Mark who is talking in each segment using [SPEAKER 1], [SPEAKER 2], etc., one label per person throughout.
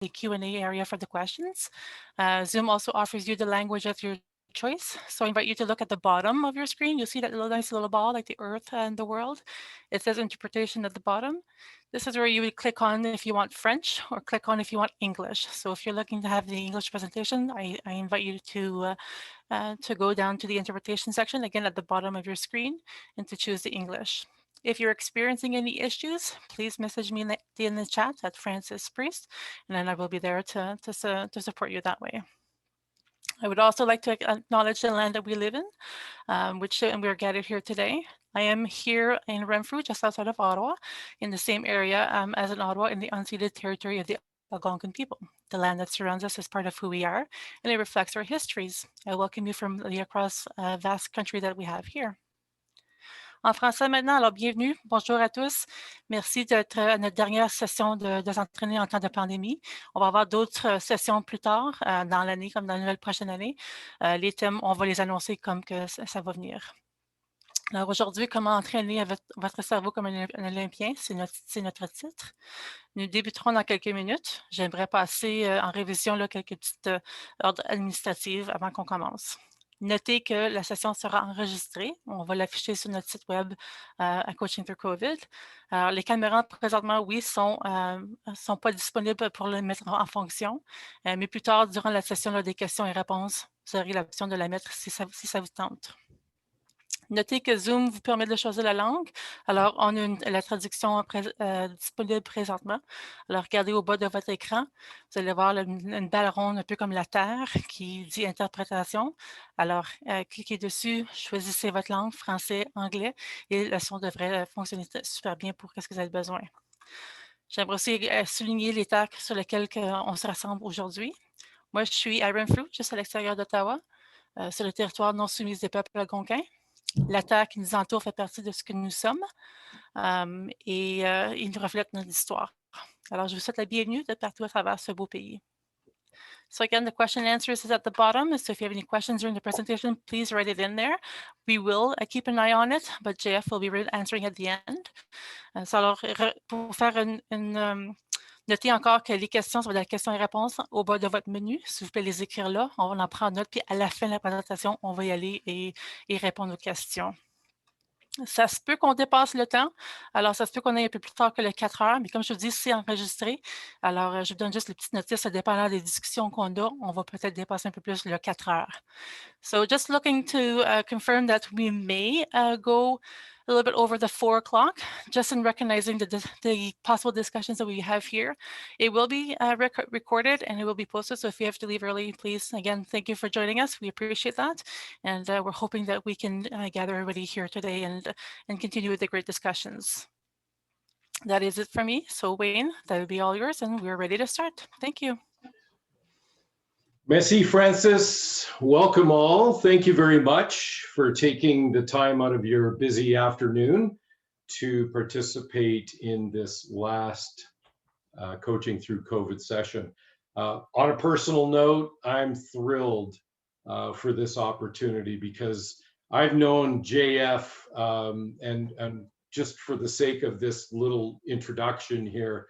[SPEAKER 1] the Q&A area for the questions. Zoom also offers you the language of your choice. So I invite you to look at the bottom of your screen. You'll see that little nice little ball like the earth and the world. It says interpretation at the bottom. This is where you would click on if you want French or click on if you want English. So if you're looking to have the English presentation, I invite you to go down to the interpretation section again at the bottom of your screen and to choose the English. If you're experiencing any issues, please message me in the chat at Francis Priest, and then I will be there to support you that way. I would also like to acknowledge the land that we live in, and we're gathered here today. I am here in Renfrew, just outside of Ottawa, in the same area as in Ottawa, in the unceded territory of the Algonquin people. The land that surrounds us is part of who we are, and it reflects our histories. I welcome you from the across vast country that we have here. En français maintenant, alors bienvenue, bonjour à tous. Merci d'être à notre dernière session de s'entraîner en temps de pandémie. On va avoir d'autres sessions plus tard dans l'année, comme dans la nouvelle prochaine année. Les thèmes, on va les annoncer comme que ça va venir. Alors aujourd'hui, comment entraîner votre cerveau comme un Olympien, c'est notre titre. Nous débuterons dans quelques minutes. J'aimerais passer en révision là, quelques petites ordres administratifs avant qu'on commence. Notez que la session sera enregistrée. On va l'afficher sur notre site web à Coaching Through COVID. Alors, les caméras, présentement, oui, sont pas disponibles pour le mettre en fonction. Mais plus tard, durant la session là, des questions et réponses, vous aurez l'option de la mettre si ça vous tente. Notez que Zoom vous permet de choisir la langue. Alors, on a la traduction disponible présentement. Alors, regardez au bas de votre écran. Vous allez voir une balle ronde un peu comme la Terre qui dit interprétation. Alors, cliquez dessus, choisissez votre langue, français, anglais, et le son devrait fonctionner super bien pour ce que vous avez besoin. J'aimerais aussi souligner les terres sur lesquelles on se rassemble aujourd'hui. Moi, je suis à Renfrew, juste à l'extérieur d'Ottawa, sur le territoire non soumis des peuples algonquins. La terre qui nous entoure fait partie de ce que nous sommes et il nous reflète notre histoire. Alors, je vous souhaite la bienvenue de partout à travers ce beau pays. So again, the question and answers is at the bottom. So if you have any questions during the presentation, please write it in there. We will keep an eye on it, but JF will be answering at the end. So alors, pour faire notez encore que les questions, ça va être la question et réponse au bas de votre menu. S'il vous plaît, les écrire là. On va en prendre note, puis à la fin de la présentation, on va y aller et répondre aux questions. Ça se peut qu'on dépasse le temps. Alors, ça se peut qu'on aille un peu plus tard que les 4 heures, mais comme je vous dis, c'est enregistré. Alors, je vous donne juste les petites notices, dépendant des discussions qu'on a, on va peut-être dépasser un peu plus le 4 heures. So, just looking to confirm that we may go a little bit over the 4 o'clock, just in recognizing the possible discussions that we have here. It will be recorded and it will be posted. So if you have to leave early, please, again, thank you for joining us. We appreciate that. And we're hoping that we can gather everybody here today and continue with the great discussions. That is it for me. So Wayne, that would be all yours and we're ready to start. Thank you.
[SPEAKER 2] Merci, Francis. Welcome all. Thank you very much for taking the time out of your busy afternoon to participate in this last Coaching Through COVID session. On a personal note, I'm thrilled for this opportunity because I've known JF and just for the sake of this little introduction here,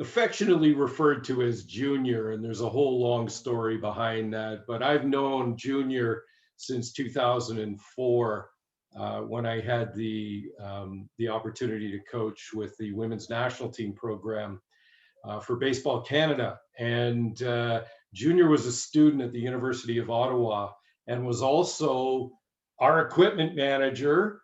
[SPEAKER 2] affectionately referred to as Junior, and there's a whole long story behind that, but I've known Junior since 2004 when I had the opportunity to coach with the women's national team program for Baseball Canada. And Junior was a student at the University of Ottawa and was also our equipment manager,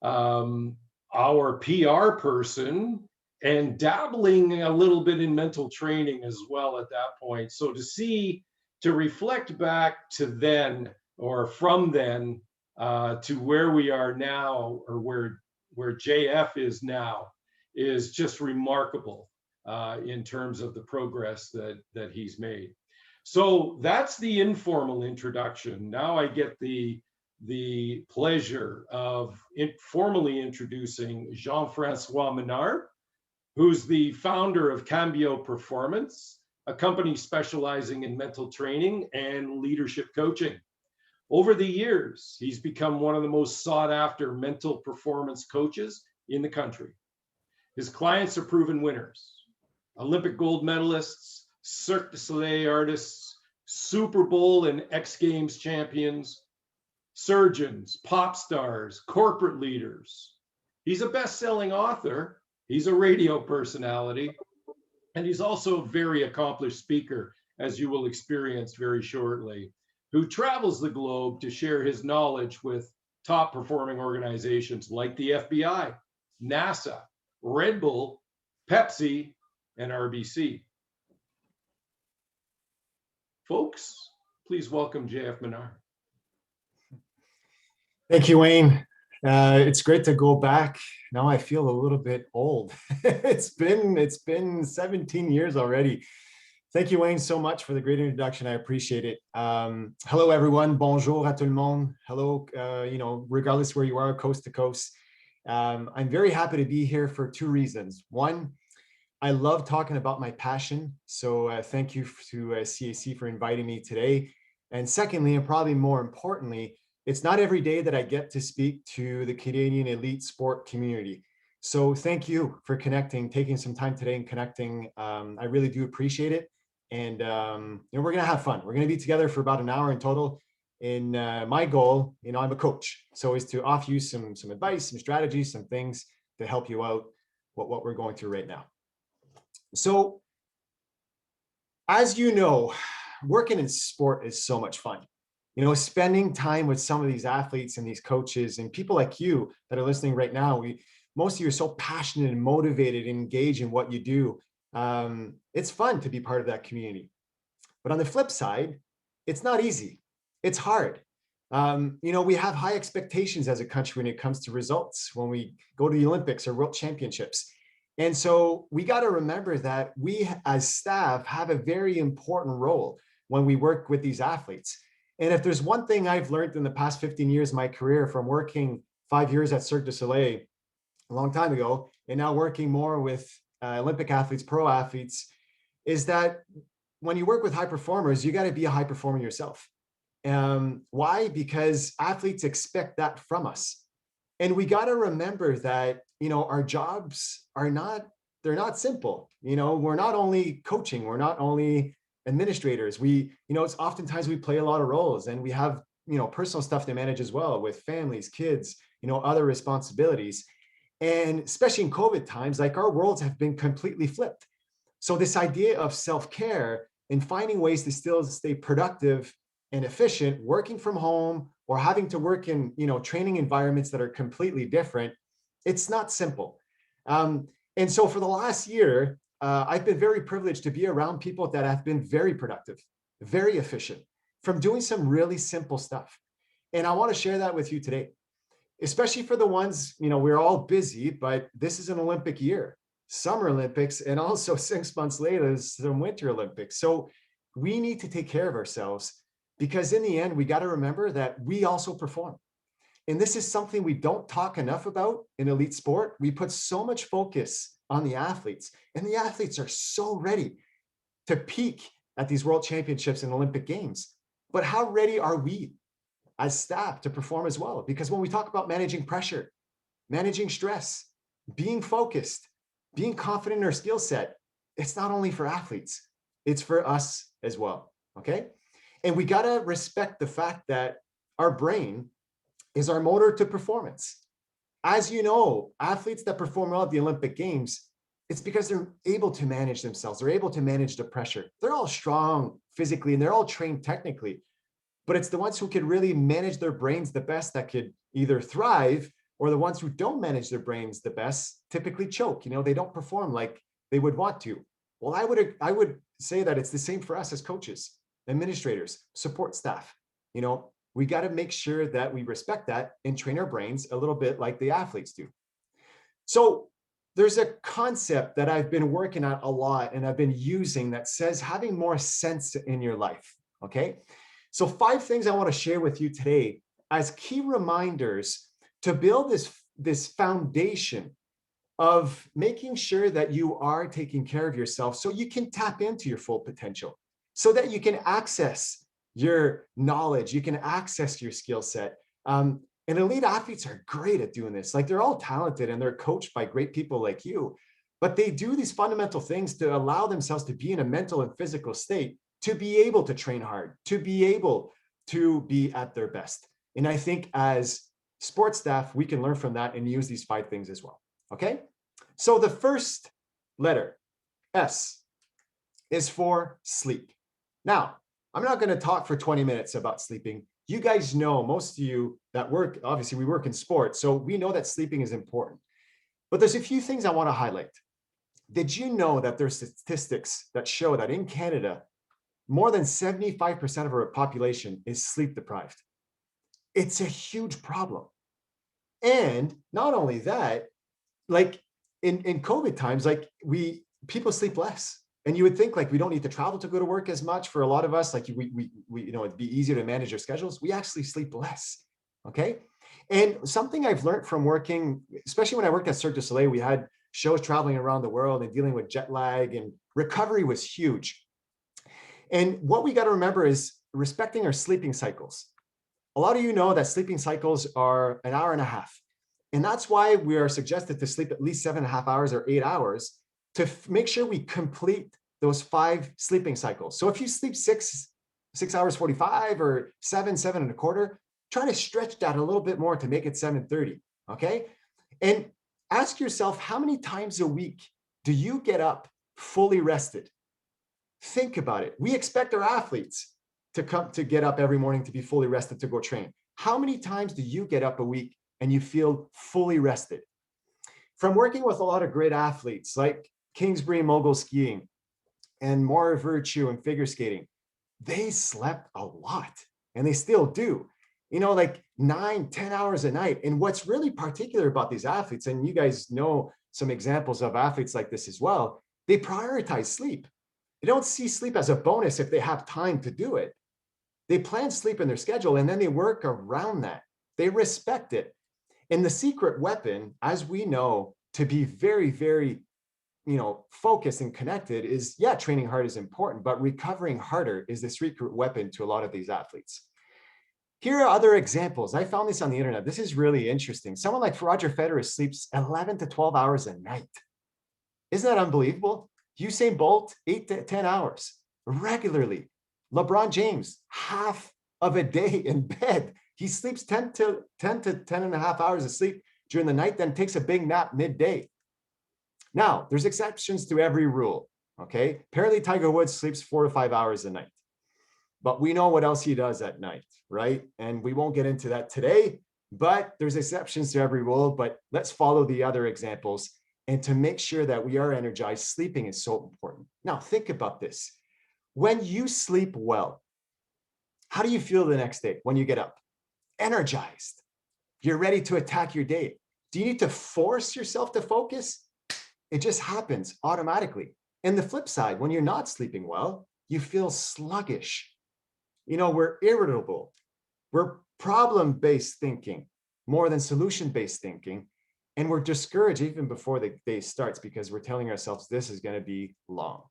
[SPEAKER 2] our PR person, and dabbling a little bit in mental training as well at that point. So to reflect back to then, or from then to where we are now, or where JF is now, is just remarkable in terms of the progress that he's made. So that's the informal introduction. Now I get the pleasure of formally introducing Jean-Francois Menard, who's the founder of Cambio Performance, a company specializing in mental training and leadership coaching. Over the years, he's become one of the most sought after mental performance coaches in the country. His clients are proven winners, Olympic gold medalists, Cirque du Soleil artists, Super Bowl and X Games champions, surgeons, pop stars, corporate leaders. He's a best-selling author. He's a radio personality. And he's also a very accomplished speaker, as you will experience very shortly, who travels the globe to share his knowledge with top performing organizations like the FBI, NASA, Red Bull, Pepsi, and RBC. Folks, please welcome JF Menard.
[SPEAKER 3] Thank you, Wayne. It's great to go back. Now I feel a little bit old. It's been 17 years already. Thank you, Wayne, so much for the great introduction. I appreciate it. Hello, everyone. Bonjour à tout le monde. Hello, regardless where you are, coast to coast. I'm very happy to be here for two reasons. One, I love talking about my passion. So thank you to CAC for inviting me today. And secondly, and probably more importantly, it's not every day that I get to speak to the Canadian elite sport community. So thank you for connecting, taking some time today and connecting. I really do appreciate it. And we're going to have fun. We're going to be together for about an hour in total. And my goal, I'm a coach, so is to offer you some advice, some strategies, some things to help you out what we're going through right now. So as you know, working in sport is so much fun. Spending time with some of these athletes and these coaches and people like you that are listening right now, most of you are so passionate and motivated and engaged in what you do. It's fun to be part of that community. But on the flip side, it's not easy. It's hard. We have high expectations as a country when it comes to results, when we go to the Olympics or World Championships. And so we got to remember that we as staff have a very important role when we work with these athletes. And if there's one thing I've learned in the past 15 years of my career, from working 5 years at Cirque du Soleil a long time ago, and now working more with Olympic athletes, pro athletes, is that when you work with high performers, you got to be a high performer yourself. Why? Because athletes expect that from us. And we got to remember that, our jobs they're not simple. We're not only coaching, we're not only administrators. It's oftentimes we play a lot of roles, and we have, personal stuff to manage as well, with families, kids, other responsibilities. And especially in COVID times, like, our worlds have been completely flipped. So this idea of self-care and finding ways to still stay productive and efficient, working from home or having to work in, training environments that are completely different, it's not simple. And so for the last year, I've been very privileged to be around people that have been very productive, very efficient, from doing some really simple stuff. And I want to share that with you today, especially for the ones, we're all busy, but this is an Olympic year, Summer Olympics, and also 6 months later is the Winter Olympics. So we need to take care of ourselves, because in the end, we got to remember that we also perform. And this is something we don't talk enough about in elite sport. We put so much focus on the athletes, and the athletes are so ready to peak at these World Championships and Olympic Games. But how ready are we as staff to perform as well? Because when we talk about managing pressure, managing stress, being focused, being confident in our skill set, it's not only for athletes, it's for us as well, okay? And we gotta respect the fact that our brain is our motor to performance. As you know, athletes that perform well at the Olympic Games, it's because they're able to manage themselves. They're able to manage the pressure. They're all strong physically and they're all trained technically, but it's the ones who can really manage their brains the best that could either thrive, or the ones who don't manage their brains the best typically choke. They don't perform like they would want to. Well, I would say that it's the same for us as coaches, administrators, support staff. We got to make sure that we respect that and train our brains a little bit like the athletes do. So there's a concept that I've been working on a lot and I've been using that says having more sense in your life. Okay. So 5 things I want to share with you today as key reminders to build this foundation of making sure that you are taking care of yourself so you can tap into your full potential, so that you can access your knowledge, you can access your skill set. And elite athletes are great at doing this. Like, they're all talented and they're coached by great people like you. but they do these fundamental things to allow themselves to be in a mental and physical state to be able to train hard, to be able to be at their best. And I think as sports staff, we can learn from that and use these 5 things as well. Okay. So the first letter, S, is for sleep. Now, I'm not going to talk for 20 minutes about sleeping. You guys know, most of you that work, obviously we work in sports, so we know that sleeping is important. But there's a few things I want to highlight. Did you know that there's statistics that show that in Canada, more than 75% of our population is sleep deprived? It's a huge problem. And not only that, like in COVID times, like people sleep less. And you would think like we don't need to travel to go to work as much. For a lot of us, like we it'd be easier to manage our schedules. We actually sleep less. Okay. And something I've learned from working, especially when I worked at Cirque du Soleil, we had shows traveling around the world and dealing with jet lag, and recovery was huge. And what we got to remember is respecting our sleeping cycles. A lot of you know that sleeping cycles are an hour and a half. And that's why we are suggested to sleep at least 7.5 hours or 8 hours to make sure we complete those 5 sleeping cycles. So if you sleep 6 hours 45 or 7.25, try to stretch that a little bit more to make it 7:30. Okay. And ask yourself, how many times a week do you get up fully rested? Think about it. We expect our athletes to get up every morning to be fully rested to go train. How many times do you get up a week and you feel fully rested? From working with a lot of great athletes like Kingsbury mogul skiing and Maura Virtue and figure skating, they slept a lot, and they still do, like 9-10 hours a night. And what's really particular about these athletes, and you guys know some examples of athletes like this as well, they prioritize sleep. They don't see sleep as a bonus if they have time to do it. They plan sleep in their schedule, and then they work around that. They respect it. And the secret weapon, as we know, to be very, very, focused and connected is, training hard is important, but recovering harder is the secret weapon to a lot of these athletes. Here are other examples. I found this on the internet. This is really interesting. Someone like Roger Federer sleeps 11 to 12 hours a night. Isn't that unbelievable? Usain Bolt, 8 to 10 hours regularly. LeBron James, half of a day in bed. He sleeps 10 to 10.5 hours of sleep during the night, then takes a big nap midday. Now, there's exceptions to every rule, okay? Apparently, Tiger Woods sleeps 4 to 5 hours a night. But we know what else he does at night, right? And we won't get into that today, but there's exceptions to every rule. But let's follow the other examples. And to make sure that we are energized, sleeping is so important. Now, think about this. When you sleep well, how do you feel the next day when you get up? Energized. You're ready to attack your day. Do you need to force yourself to focus? It just happens automatically. And the flip side, when you're not sleeping well, you feel sluggish. We're irritable. We're problem-based thinking more than solution-based thinking. And we're discouraged even before the day starts because we're telling ourselves this is going to be long.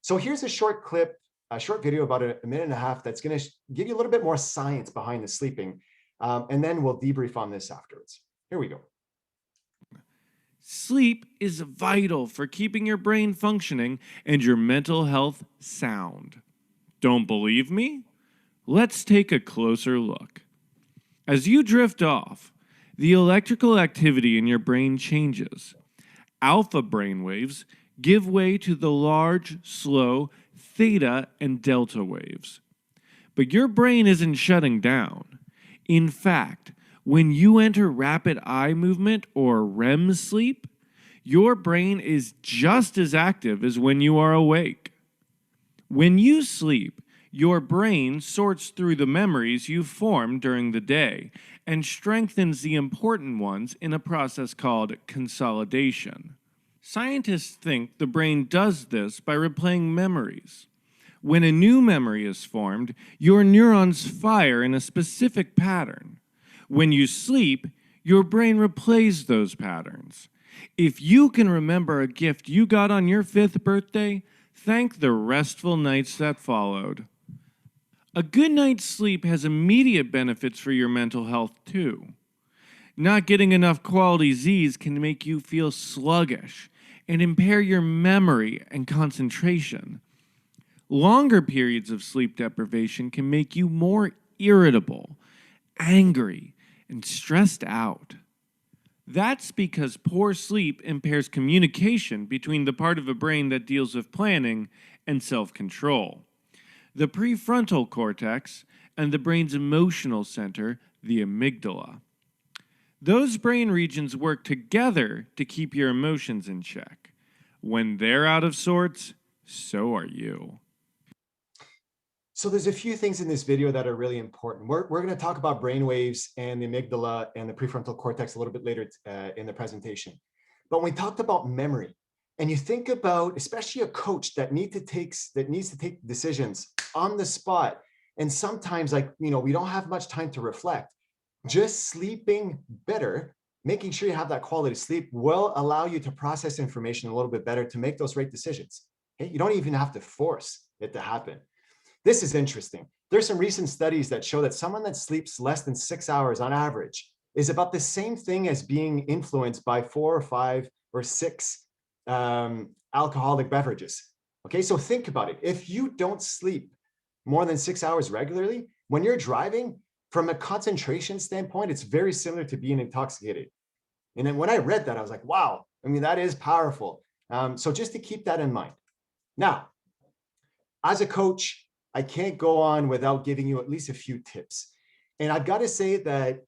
[SPEAKER 3] So here's a short clip, a short video about a minute and a half that's going to give you a little bit more science behind the sleeping. And then we'll debrief on this afterwards. Here we go.
[SPEAKER 4] Sleep is vital for keeping your brain functioning and your mental health sound. Don't believe me? Let's take a closer look. As you drift off, the electrical activity in your brain changes. Alpha brainwaves give way to the large, slow theta and delta waves. But your brain isn't shutting down. In fact, when you enter rapid eye movement or REM sleep, your brain is just as active as when you are awake. When you sleep, your brain sorts through the memories you formed during the day and strengthens the important ones in a process called consolidation. Scientists think the brain does this by replaying memories. When a new memory is formed, your neurons fire in a specific pattern. When you sleep, your brain replays those patterns. If you can remember a gift you got on your 5th birthday, thank the restful nights that followed. A good night's sleep has immediate benefits for your mental health, too. Not getting enough quality Z's can make you feel sluggish, and impair your memory and concentration. Longer periods of sleep deprivation can make you more irritable, angry, and stressed out. That's because poor sleep impairs communication between the part of the brain that deals with planning and self-control, the prefrontal cortex, and the brain's emotional center, the amygdala. Those brain regions work together to keep your emotions in check. When they're out of sorts, so are you.
[SPEAKER 3] So there's a few things in this video that are really important. We're going to talk about brain waves and the amygdala and the prefrontal cortex a little bit later in the presentation. But when we talked about memory, and you think about, especially a coach that needs to take decisions on the spot, and sometimes, like, we don't have much time to reflect. Just sleeping better, making sure you have that quality sleep, will allow you to process information a little bit better to make those right decisions. Okay? You don't even have to force it to happen. This is interesting. There's some recent studies that show that someone that sleeps less than 6 hours on average is about the same thing as being influenced by 4 or 5 or 6 alcoholic beverages. Okay, so think about it. If you don't sleep more than 6 hours regularly, when you're driving, from a concentration standpoint, it's very similar to being intoxicated. And then when I read that, I was like, wow, I mean, that is powerful. So just to keep that in mind. Now, as a coach, I can't go on without giving you at least a few tips. And I've got to say that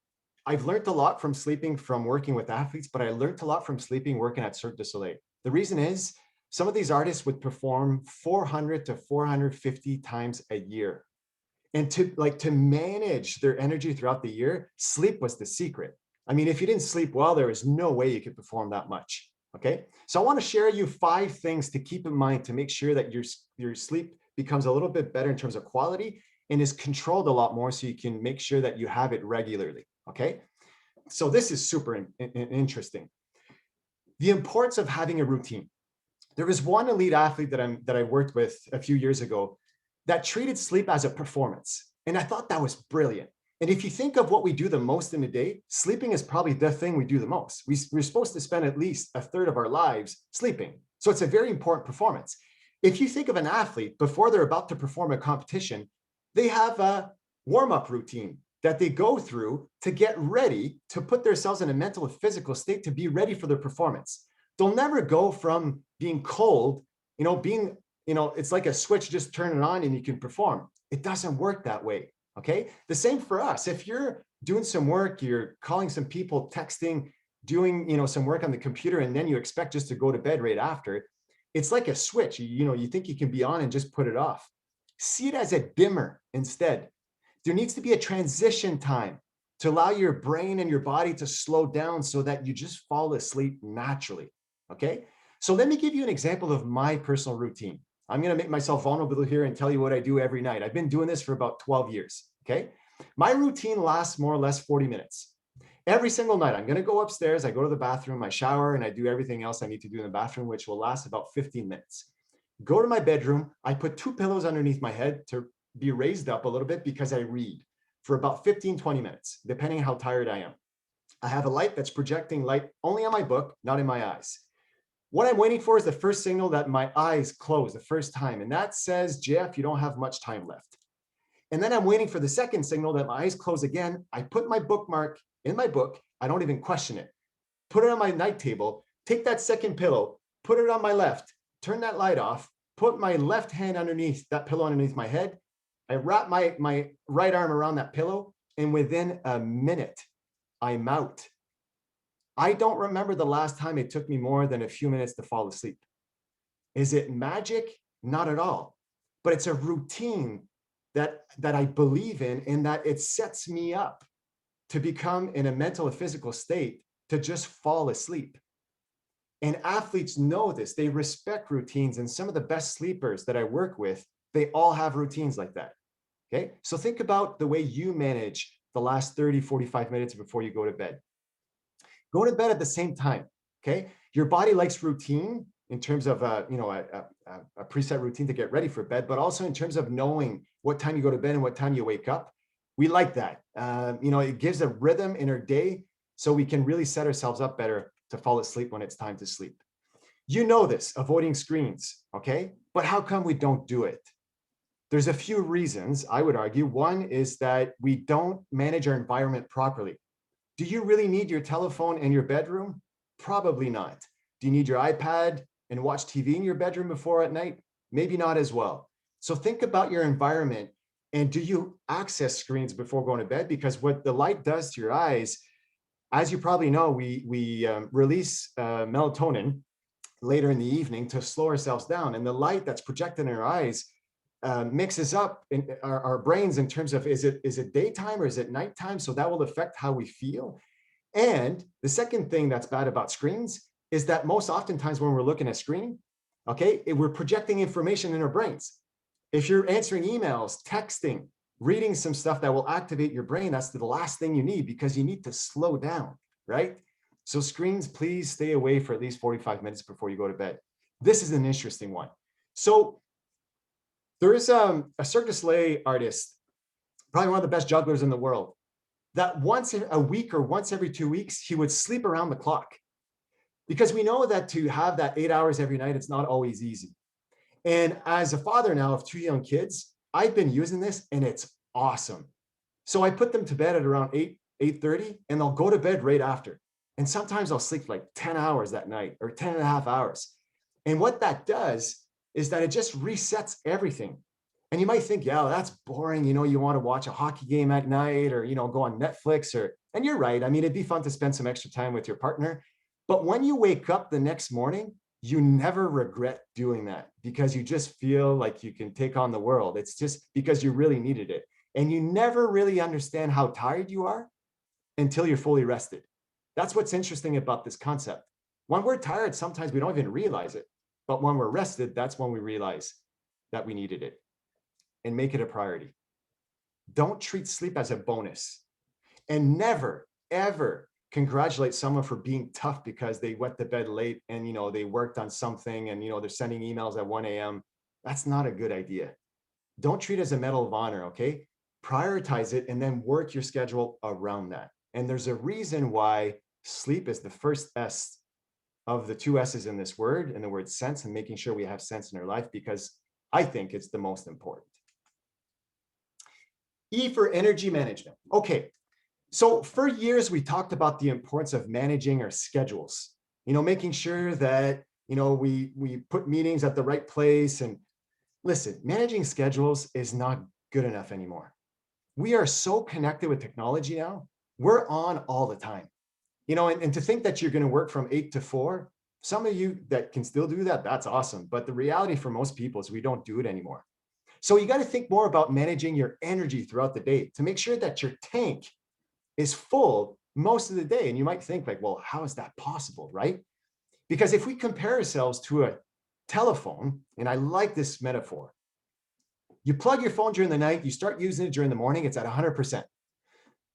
[SPEAKER 3] I've learned a lot from sleeping from working with athletes, but I learned a lot from sleeping working at Cirque du Soleil. The reason is some of these artists would perform 400 to 450 times a year. And to manage their energy throughout the year, sleep was the secret. I mean, if you didn't sleep well, there was no way you could perform that much. Okay, so I want to share you 5 things to keep in mind to make sure that your sleep becomes a little bit better in terms of quality and is controlled a lot more, so you can make sure that you have it regularly. Okay, so this is super interesting. The importance of having a routine. There was one elite athlete that I worked with a few years ago that treated sleep as a performance. And I thought that was brilliant. And if you think of what we do the most in a day, sleeping is probably the thing we do the most. We're supposed to spend at least a third of our lives sleeping. So it's a very important performance. If you think of an athlete, before they're about to perform a competition, they have a warm-up routine that they go through to get ready to put themselves in a mental and physical state to be ready for their performance. They'll never go from being cold, it's like a switch, just turn it on and you can perform. It doesn't work that way, okay? The same for us. If you're doing some work, you're calling some people, texting, doing, some work on the computer, and then you expect just to go to bed right after, it's like a switch. You think you can be on and just put it off. See it as a dimmer instead. There needs to be a transition time to allow your brain and your body to slow down so that you just fall asleep naturally, okay? So let me give you an example of my personal routine. I'm going to make myself vulnerable here and tell you what I do every night. I've been doing this for about 12 years, okay? My routine lasts more or less 40 minutes. Every single night, I'm going to go upstairs, I go to the bathroom, I shower, and I do everything else I need to do in the bathroom, which will last about 15 minutes. Go to my bedroom, I put 2 pillows underneath my head to be raised up a little bit because I read for about 15, 20 minutes, depending on how tired I am. I have a light that's projecting light only on my book, not in my eyes. What I'm waiting for is the first signal that my eyes close the first time. And that says, Jeff, you don't have much time left. And then I'm waiting for the second signal that my eyes close again. I put my bookmark in my book. I don't even question it. Put it on my night table, take that second pillow, put it on my left, turn that light off, put my left hand underneath that pillow underneath my head. I wrap my right arm around that pillow, and within a minute, I'm out. I don't remember the last time it took me more than a few minutes to fall asleep. Is it magic? Not at all. But it's a routine that I believe in that it sets me up to become in a mental and physical state to just fall asleep. And athletes know this. They respect routines. And some of the best sleepers that I work with, they all have routines like that. Okay. So think about the way you manage the last 30, 45 minutes before you go to bed. Go to bed at the same time. Okay. Your body likes routine in terms of a preset routine to get ready for bed, but also in terms of knowing what time you go to bed and what time you wake up. We like that. It gives a rhythm in our day so we can really set ourselves up better to fall asleep when it's time to sleep. You know this, avoiding screens, okay? But how come we don't do it? There's a few reasons, I would argue. One is that we don't manage our environment properly. Do you really need your telephone in your bedroom? Probably not. Do you need your iPad and watch TV in your bedroom before at night? Maybe not as well. So think about your environment, and do you access screens before going to bed? Because what the light does to your eyes, as you probably know, we release melatonin later in the evening to slow ourselves down. And the light that's projected in our eyes mixes up in our brains in terms of, is it daytime or is it nighttime? So that will affect how we feel. And the second thing that's bad about screens is that most oftentimes when we're looking at screen, okay, we're projecting information in our brains. If you're answering emails, texting, reading some stuff that will activate your brain, that's the last thing you need, because you need to slow down, right? So screens, please stay away for at least 45 minutes before you go to bed. This is an interesting one. So there is a Cirque du Soleil artist, probably one of the best jugglers in the world, that once a week or once every 2 weeks, he would sleep around the clock. Because we know that to have that 8 hours every night, it's not always easy. And as a father now of 2 young kids, I've been using this and it's awesome. So I put them to bed at around 8:30, and they'll go to bed right after. And sometimes I'll sleep like 10 hours that night, or 10 and a half hours. And what that does is that it just resets everything. And you might think, yeah, well, that's boring. You know, you want to watch a hockey game at night, or, you know, go on Netflix, and you're right. I mean, it'd be fun to spend some extra time with your partner. But when you wake up the next morning, you never regret doing that, because you just feel like you can take on the world. It's just because you really needed it. And you never really understand how tired you are until you're fully rested. That's what's interesting about this concept. When we're tired, sometimes we don't even realize it. But when we're rested, that's when we realize that we needed it. And make it a priority. Don't treat sleep as a bonus. And never, ever congratulate someone for being tough because they went to bed late and, you know, they worked on something and, you know, they're sending emails at 1 a.m. That's not a good idea. Don't treat it as a medal of honor, okay? Prioritize it and then work your schedule around that. And there's a reason why sleep is the first S of the 2 S's in this word, and the word sense, and making sure we have sense in our life, because I think it's the most important. E for energy management. Okay, so for years we talked about the importance of managing our schedules, you know, making sure that, you know, we put meetings at the right place. And listen, managing schedules is not good enough anymore. We are so connected with technology now. We're on all the time, you know, and to think that you're going to work from 8 to 4, some of you that can still do that, that's awesome. But the reality for most people is we don't do it anymore. So you got to think more about managing your energy throughout the day to make sure that your tank is full most of the day. And you might think like, well, how is that possible, right? Because if we compare ourselves to a telephone, and I like this metaphor, you plug your phone during the night, you start using it during the morning, it's at 100%.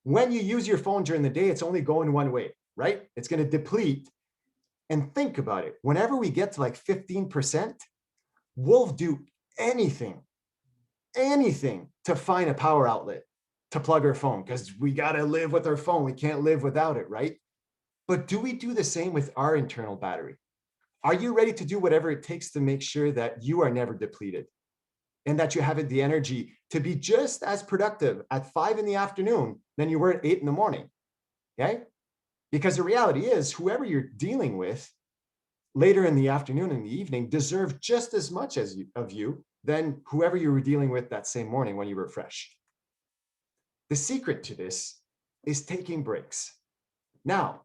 [SPEAKER 3] When you use your phone during the day, it's only going one way, right? It's going to deplete. And think about it. Whenever we get to like 15%, we'll do anything to find a power outlet to plug our phone, because we got to live with our phone. We can't live without it, right? But do we do the same with our internal battery? Are you ready to do whatever it takes to make sure that you are never depleted and that you have the energy to be just as productive at 5 in the afternoon than you were at 8 in the morning? Okay? Because the reality is, whoever you're dealing with later in the afternoon and the evening deserve just as much of you than whoever you were dealing with that same morning when you were fresh. The secret to this is taking breaks. Now,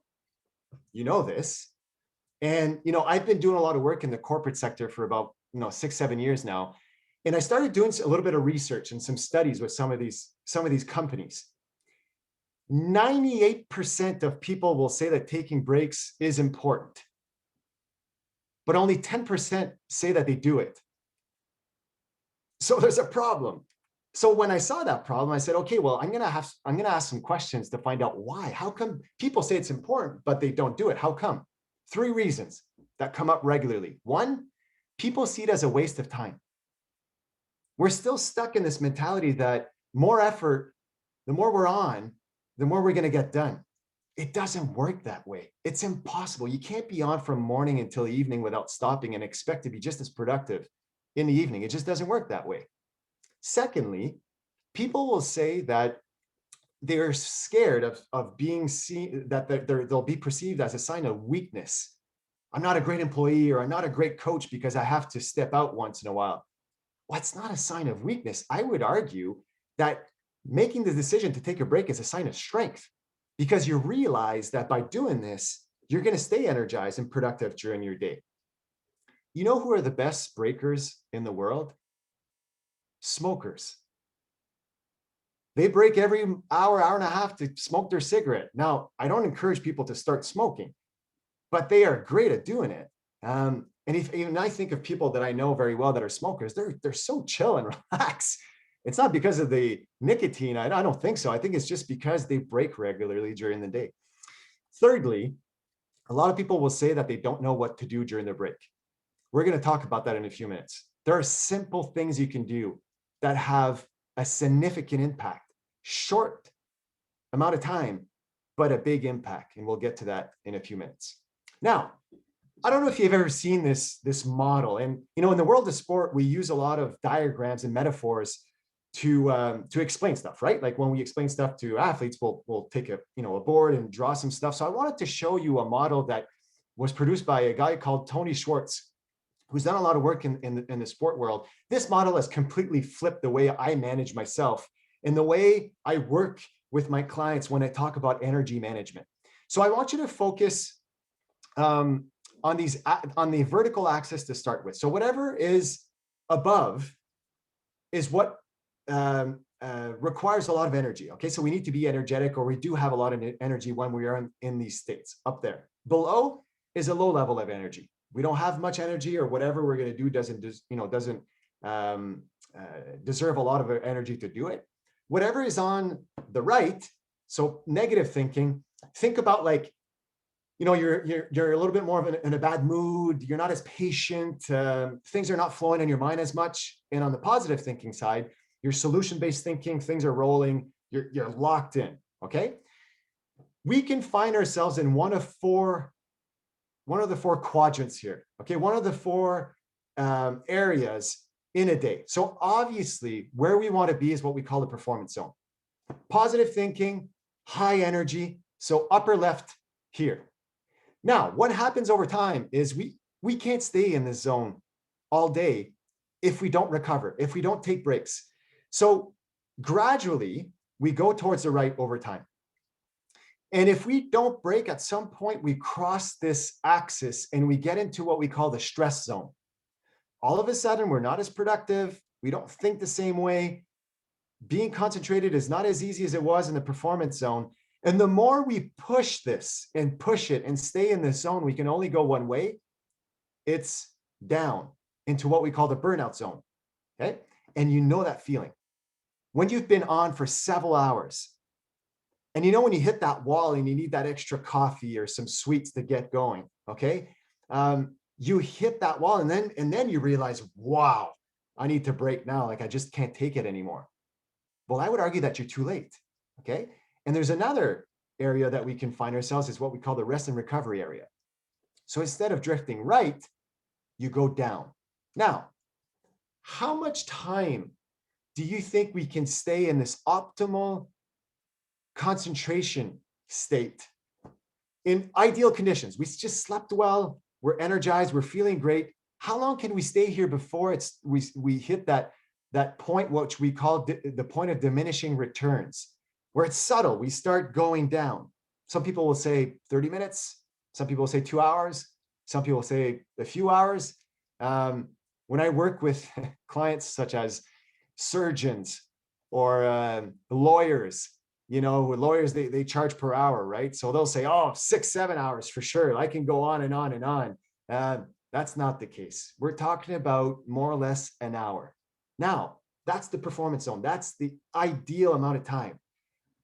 [SPEAKER 3] you know this, and you know, I've been doing a lot of work in the corporate sector for about 6, 7 years now, and I started doing a little bit of research and some studies with some of these companies. 98% of people will say that taking breaks is important, but only 10% say that they do it. So there's a problem. So when I saw that problem, I said, okay, well, I'm gonna ask some questions to find out why. How come people say it's important, but they don't do it? How come? 3 reasons that come up regularly. 1, people see it as a waste of time. We're still stuck in this mentality that more effort, the more we're on, the more we're gonna get done. It doesn't work that way. It's impossible. You can't be on from morning until evening without stopping and expect to be just as productive in the evening. It just doesn't work that way. Secondly, people will say that they're scared of being seen, that they'll be perceived as a sign of weakness. I'm not a great employee, or I'm not a great coach because I have to step out once in a while. Well, it's not a sign of weakness. I would argue that making the decision to take a break is a sign of strength, because you realize that by doing this, you're going to stay energized and productive during your day. You know who are the best breakers in the world? Smokers. They break every hour, hour and a half to smoke their cigarette. Now, I don't encourage people to start smoking, but they are great at doing it. And if even I think of people that I know very well that are smokers, they're so chill and relaxed. It's not because of the nicotine. I don't think so. I think it's just because they break regularly during the day. Thirdly, a lot of people will say that they don't know what to do during their break. We're going to talk about that in a few minutes. There are simple things you can do that have a significant impact, short amount of time, but a big impact. And we'll get to that in a few minutes. Now, I don't know if you've ever seen this model. And, you know, in the world of sport, we use a lot of diagrams and metaphors to explain stuff, right? Like when we explain stuff to athletes, we'll take a board and draw some stuff. So I wanted to show you a model that was produced by a guy called Tony Schwartz, who's done a lot of work in the sport world. This model has completely flipped the way I manage myself and the way I work with my clients when I talk about energy management. So I want you to focus on the vertical axis to start with. So whatever is above is what requires a lot of energy. Okay, so we need to be energetic, or we do have a lot of energy when we are in these states. Up there, below is a low level of energy. We don't have much energy, or whatever we're going to do doesn't deserve a lot of energy to do it. Whatever is on the right, so negative thinking. Think about, like, you know, you're a little bit more in a bad mood. You're not as patient. Things are not flowing in your mind as much. And on the positive thinking side, your solution-based thinking, things are rolling. You're locked in. Okay, we can find ourselves in one of the four quadrants here. Okay, one of the four areas in a day. So obviously, where we want to be is what we call the performance zone. Positive thinking, high energy. So upper left here. Now, what happens over time is we can't stay in this zone all day if we don't recover, if we don't take breaks. So gradually, we go towards the right over time. And if we don't break, at some point, we cross this axis and we get into what we call the stress zone. All of a sudden, we're not as productive. We don't think the same way. Being concentrated is not as easy as it was in the performance zone. And the more we push this and push it and stay in this zone, we can only go one way. It's down into what we call the burnout zone. Okay. And you know that feeling when you've been on for several hours, and you know, when you hit that wall and you need that extra coffee or some sweets to get going. Okay. You hit that wall and then you realize, wow, I need to break now. Like, I just can't take it anymore. Well, I would argue that you're too late. Okay. And there's another area that we can find ourselves, is what we call the rest and recovery area. So instead of drifting right, you go down. Now, how much time do you think we can stay in this optimal concentration state in ideal conditions? We just slept well, we're energized, we're feeling great. How long can we stay here before we hit that point, which we call the point of diminishing returns, where it's subtle? We start going down. Some people will say 30 minutes. Some people will say 2 hours. Some people will say a few hours. When I work with clients such as surgeons or lawyers, you know, lawyers, they charge per hour, right? So they'll say, oh, 6-7 hours for sure. I can go on and on and on. That's not the case. We're talking about more or less an hour. Now, that's the performance zone. That's the ideal amount of time.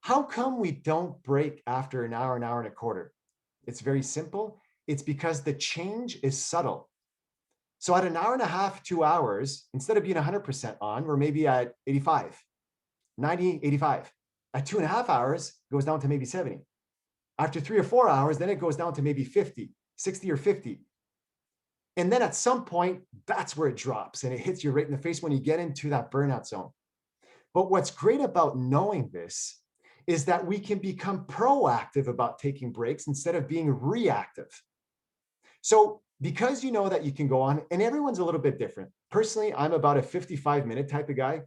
[SPEAKER 3] How come we don't break after an hour and a quarter? It's very simple. It's because the change is subtle. So at an hour and a half, 2 hours, instead of being 100% on, we're maybe at 85, 90, 85. At 2.5 hours, it goes down to maybe 70. After 3 or 4 hours, then it goes down to maybe 50, 60 or 50. And then at some point, that's where it drops and it hits you right in the face when you get into that burnout zone. But what's great about knowing this is that we can become proactive about taking breaks instead of being reactive. So because you know that you can go on, and everyone's a little bit different. Personally, I'm about a 55-minute type of guy.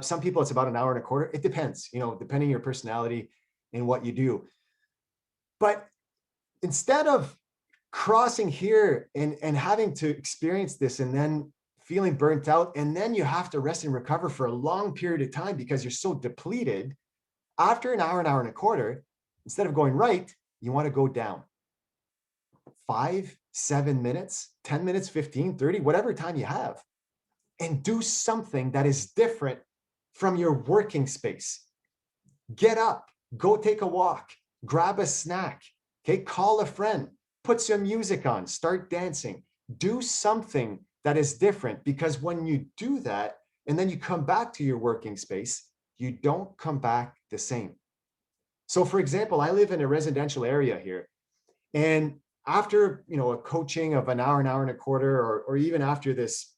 [SPEAKER 3] Some people, it's about an hour and a quarter. It depends, depending on your personality and what you do. But instead of crossing here and having to experience this and then feeling burnt out, and then you have to rest and recover for a long period of time because you're so depleted, after an hour and a quarter, instead of going right, you want to go down. 5, 7 minutes, 10 minutes, 15, 30, whatever time you have, and do something that is different from your working space. Get up, go take a walk, grab a snack, okay, call a friend, put some music on, start dancing, do something that is different, because when you do that and then you come back to your working space, you don't come back the same. So for example, I live in a residential area here, and after a coaching of an hour and a quarter, or even after this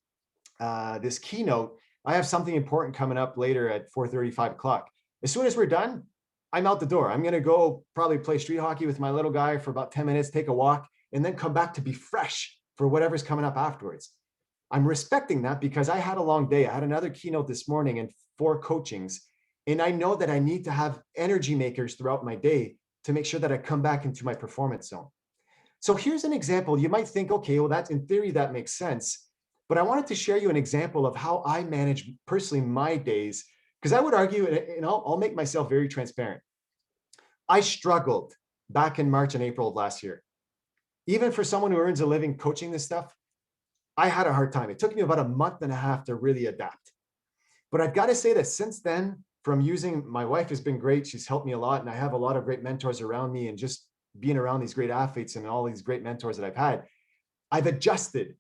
[SPEAKER 3] this keynote, I have something important coming up later at 4:30, 5 o'clock. As soon as we're done, I'm out the door. I'm going to go probably play street hockey with my little guy for about 10 minutes, take a walk, and then come back to be fresh for whatever's coming up afterwards. I'm respecting that because I had a long day. I had another keynote this morning and 4 coachings, and I know that I need to have energy makers throughout my day to make sure that I come back into my performance zone. So here's an example. You might think, okay, well, that's in theory, that makes sense. But I wanted to share you an example of how I manage personally my days, because I would argue, and I'll make myself very transparent. I struggled back in March and April of last year. Even for someone who earns a living coaching this stuff, I had a hard time. It took me about a month and a half to really adapt. But I've got to say that since then, from using, my wife has been great. She's helped me a lot. And I have a lot of great mentors around me, and just being around these great athletes and all these great mentors that I've had, I've adjusted.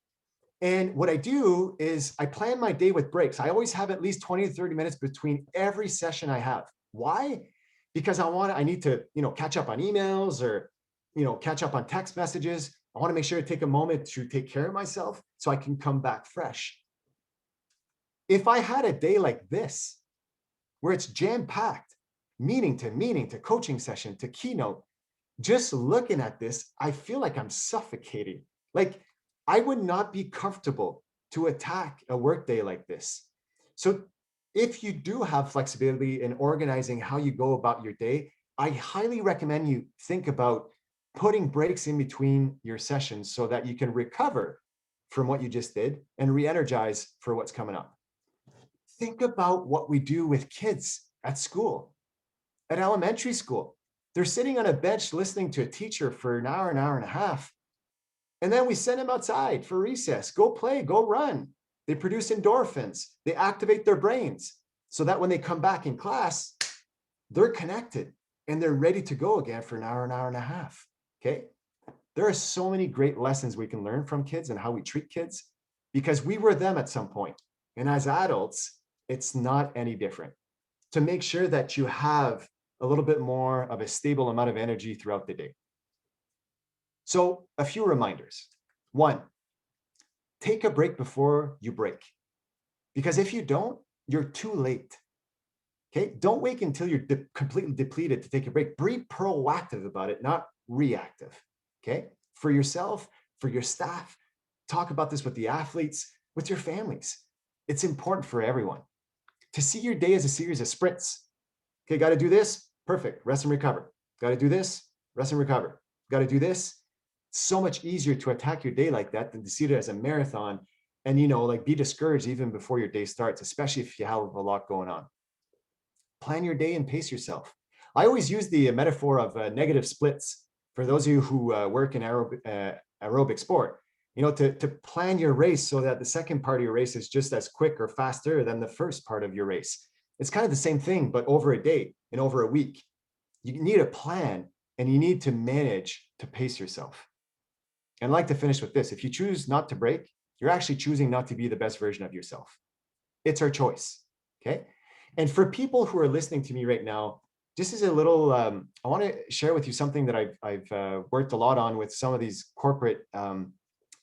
[SPEAKER 3] And what I do is I plan my day with breaks. I always have at least 20 to 30 minutes between every session I have. Why? Because I need to, catch up on emails, or, catch up on text messages. I want to make sure to take a moment to take care of myself so I can come back fresh. If I had a day like this, where it's jam-packed, meeting to coaching session to keynote, just looking at this, I feel like I'm suffocating. Like I would not be comfortable to attack a workday like this. So if you do have flexibility in organizing how you go about your day, I highly recommend you think about putting breaks in between your sessions so that you can recover from what you just did and re-energize for what's coming up. Think about what we do with kids at school, at elementary school. They're sitting on a bench listening to a teacher for an hour and a half. And then we send them outside for recess. Go play, go run. They produce endorphins. They activate their brains so that when they come back in class, they're connected and they're ready to go again for an hour and a half. Okay? There are so many great lessons we can learn from kids and how we treat kids, because we were them at some point. And as adults, it's not any different. To make sure that you have a little bit more of a stable amount of energy throughout the day. So a few reminders. 1, take a break before you break. Because if you don't, you're too late. Okay, don't wait until you're completely depleted to take a break. Be proactive about it, not reactive. Okay, for yourself, for your staff, talk about this with the athletes, with your families. It's important for everyone to see your day as a series of sprints. Okay, got to do this, perfect, rest and recover. Got to do this, rest and recover. Got to do this. So much easier to attack your day like that than to see it as a marathon and, be discouraged even before your day starts, especially if you have a lot going on. Plan your day and pace yourself. I always use the metaphor of negative splits for those of you who work in aerobic sport, to plan your race so that the second part of your race is just as quick or faster than the first part of your race. It's kind of the same thing, but over a day and over a week. You need a plan and you need to manage to pace yourself. And I'd like to finish with this. If you choose not to break, you're actually choosing not to be the best version of yourself. It's our choice, okay? And for people who are listening to me right now, just as a little, I want to share with you something that I've worked a lot on with some of these corporate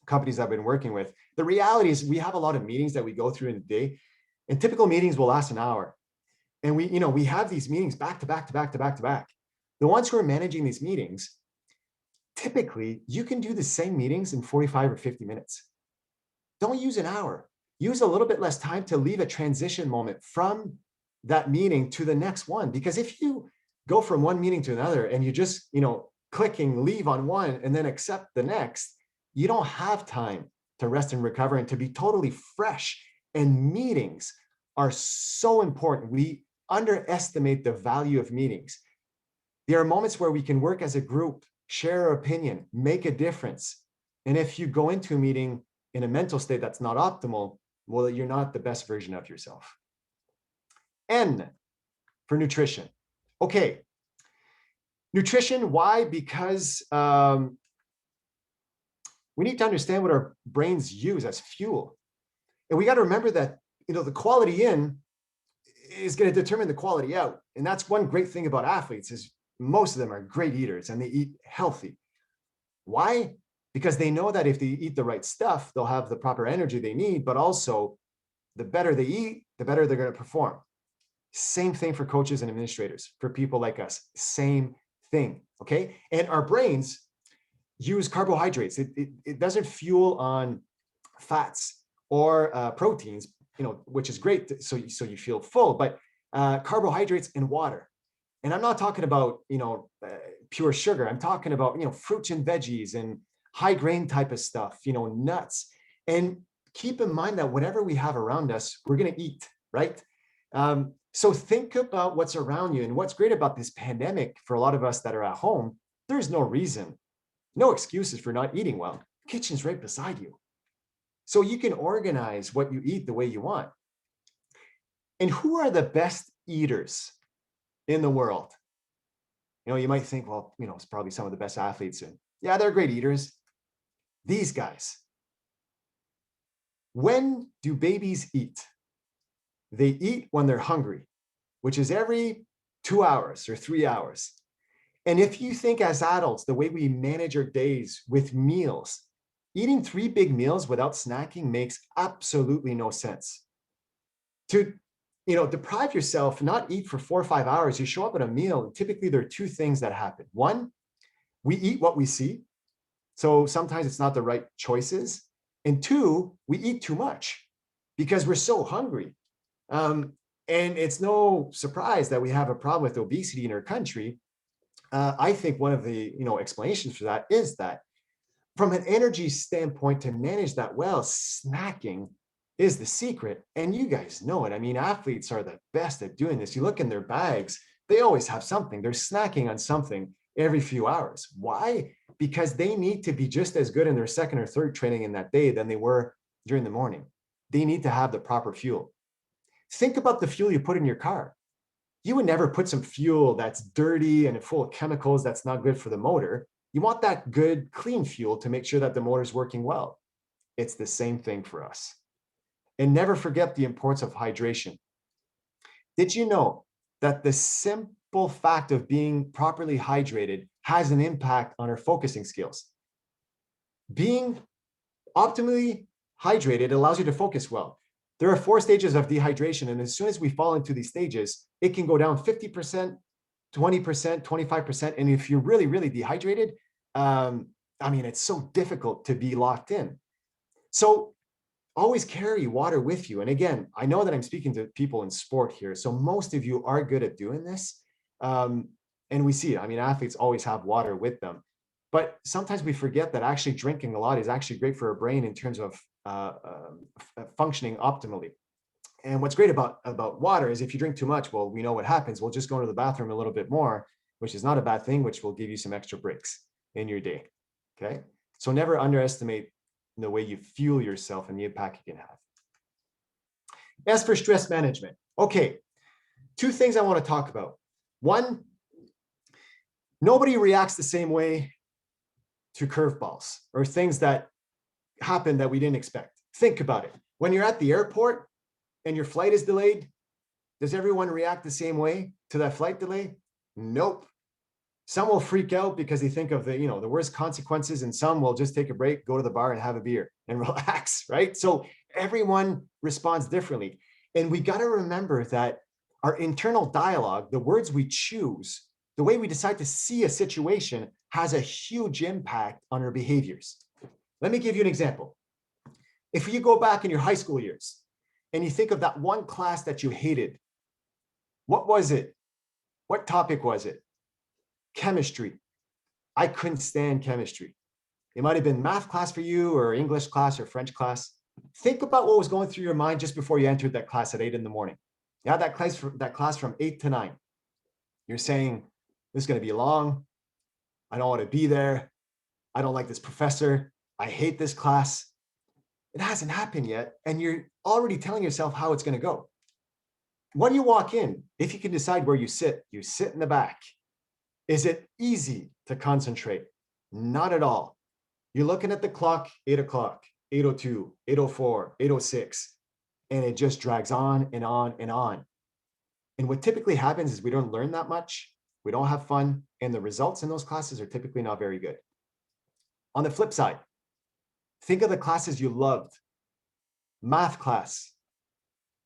[SPEAKER 3] companies I've been working with. The reality is we have a lot of meetings that we go through in a day, and typical meetings will last an hour. And we have these meetings back to back to back to back to back. The ones who are managing these meetings, typically you can do the same meetings in 45 or 50 minutes. Don't use an hour. Use a little bit less time to leave a transition moment from that meeting to the next one. Because if you go from one meeting to another and you just, clicking leave on one and then accept the next, you don't have time to rest and recover and to be totally fresh. And meetings are so important. We underestimate the value of meetings. There are moments where we can work as a group, share our opinion, make a difference. And if you go into a meeting in a mental state that's not optimal, well, you're not the best version of yourself. N for nutrition. Okay. Nutrition, why? Because we need to understand what our brains use as fuel. And we got to remember that, the quality in is going to determine the quality out. And that's one great thing about athletes is most of them are great eaters and they eat healthy. Why? Because they know that if they eat the right stuff, they'll have the proper energy they need, but also the better they eat, the better they're going to perform. Same thing for coaches and administrators, for people like us, same thing, okay? And our brains use carbohydrates. It doesn't fuel on fats or proteins, which is great, so you feel full, but carbohydrates and water. And I'm not talking about, pure sugar. I'm talking about, fruits and veggies and high grain type of stuff, nuts. And keep in mind that whatever we have around us, we're going to eat, right? So think about what's around you. And what's great about this pandemic for a lot of us that are at home, there's no reason, no excuses for not eating well. The kitchen's right beside you. So you can organize what you eat the way you want. And who are the best eaters in the world? You might think, well, it's probably some of the best athletes. And yeah, they're great eaters. These guys. When do babies eat? They eat when they're hungry, which is every 2 hours or 3 hours. And if you think as adults, the way we manage our days with meals, eating 3 big meals without snacking makes absolutely no sense. To deprive yourself, not eat for 4 or 5 hours, you show up at a meal, and typically there are 2 things that happen. One, we eat what we see. So sometimes it's not the right choices. And 2, we eat too much because we're so hungry. And it's no surprise that we have a problem with obesity in our country. I think one of the explanations for that is that from an energy standpoint, to manage that well, snacking is the secret. And you guys know it. I mean, athletes are the best at doing this. You look in their bags, they always have something. They're snacking on something every few hours. Why? Because they need to be just as good in their second or third training in that day than they were during the morning. They need to have the proper fuel. Think about the fuel you put in your car. You would never put some fuel that's dirty and full of chemicals that's not good for the motor. You want that good, clean fuel to make sure that the motor is working well. It's the same thing for us. And never forget the importance of hydration. Did you know that the simple fact of being properly hydrated has an impact on our focusing skills? Being optimally hydrated allows you to focus well. There are 4 stages of dehydration, and as soon as we fall into these stages, it can go down 50%, 20%, 25%. And if you're really, really dehydrated, it's so difficult to be locked in. So always carry water with you. And again, I know that I'm speaking to people in sport here, so most of you are good at doing this. And we see it. Athletes always have water with them. But sometimes we forget that actually drinking a lot is actually great for our brain in terms of functioning optimally. And what's great about water is if you drink too much, well, we know what happens. We'll just go to the bathroom a little bit more, which is not a bad thing, which will give you some extra breaks in your day. Okay. So never underestimate the way you fuel yourself and the impact you can have. As for stress management, okay, 2 things I want to talk about. One, nobody reacts the same way to curveballs or things that happen that we didn't expect. Think about it. When you're at the airport and your flight is delayed, does everyone react the same way to that flight delay? Nope. Some will freak out because they think of the worst consequences, and some will just take a break, go to the bar and have a beer and relax, right? So everyone responds differently. And we got to remember that our internal dialogue, the words we choose, the way we decide to see a situation has a huge impact on our behaviors. Let me give you an example. If you go back in your high school years and you think of that one class that you hated, what was it? What topic was it? Chemistry. I couldn't stand chemistry. It might have been math class for you, or English class, or French class. Think about what was going through your mind just before you entered that class at 8 in the morning. You had that class from 8 to 9. You're saying, this is going to be long. I don't want to be there. I don't like this professor. I hate this class. It hasn't happened yet, and you're already telling yourself how it's going to go. When you walk in, if you can decide where you sit in the back. Is it easy to concentrate? Not at all. You're looking at the clock, 8 o'clock, 8:02, 8:04, 8:06, and it just drags on and on and on. And what typically happens is we don't learn that much, we don't have fun, and the results in those classes are typically not very good. On the flip side, think of the classes you loved. Math class,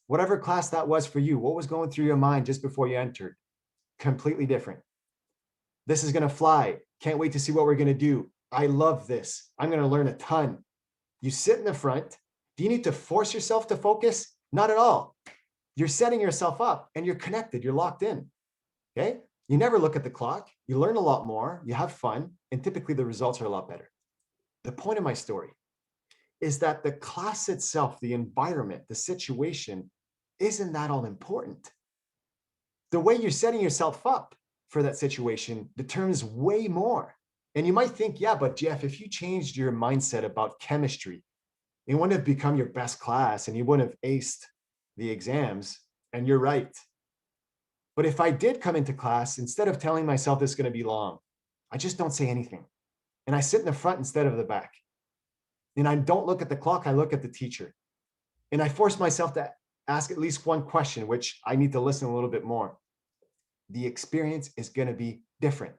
[SPEAKER 3] whatever class that was for you, what was going through your mind just before you entered? Completely different. This is going to fly. Can't wait to see what we're going to do. I love this. I'm going to learn a ton. You sit in the front. Do you need to force yourself to focus? Not at all. You're setting yourself up and you're connected. You're locked in. Okay? You never look at the clock. You learn a lot more. You have fun. And typically the results are a lot better. The point of my story is that the class itself, the environment, the situation, isn't that all important. The way you're setting yourself up for that situation determines way more. And you might think, yeah, but Jeff, if you changed your mindset about chemistry, it wouldn't have become your best class and you wouldn't have aced the exams. And you're right. But if I did come into class, instead of telling myself this is going to be long, I just don't say anything. And I sit in the front instead of the back. And I don't look at the clock, I look at the teacher. And I force myself to ask at least one question, which I need to listen a little bit more. The experience is going to be different.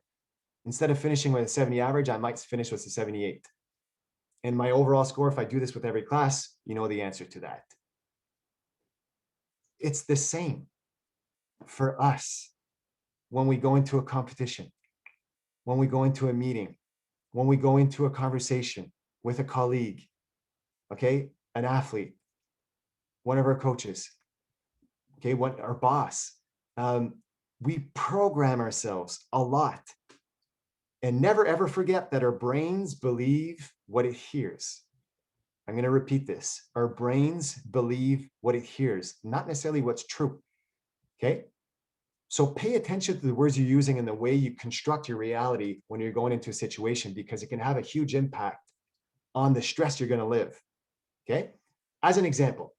[SPEAKER 3] Instead of finishing with a 70 average, I might finish with a 78. And my overall score, if I do this with every class, you know the answer to that. It's the same for us when we go into a competition, when we go into a meeting, when we go into a conversation with a colleague, okay, an athlete, one of our coaches, okay, our boss. We program ourselves a lot. And never ever forget that our brains believe what it hears. I'm going to repeat this. Our brains believe what it hears, not necessarily what's true. Okay? So pay attention to the words you're using and the way you construct your reality when you're going into a situation, because it can have a huge impact on the stress you're going to live. Okay? As an example,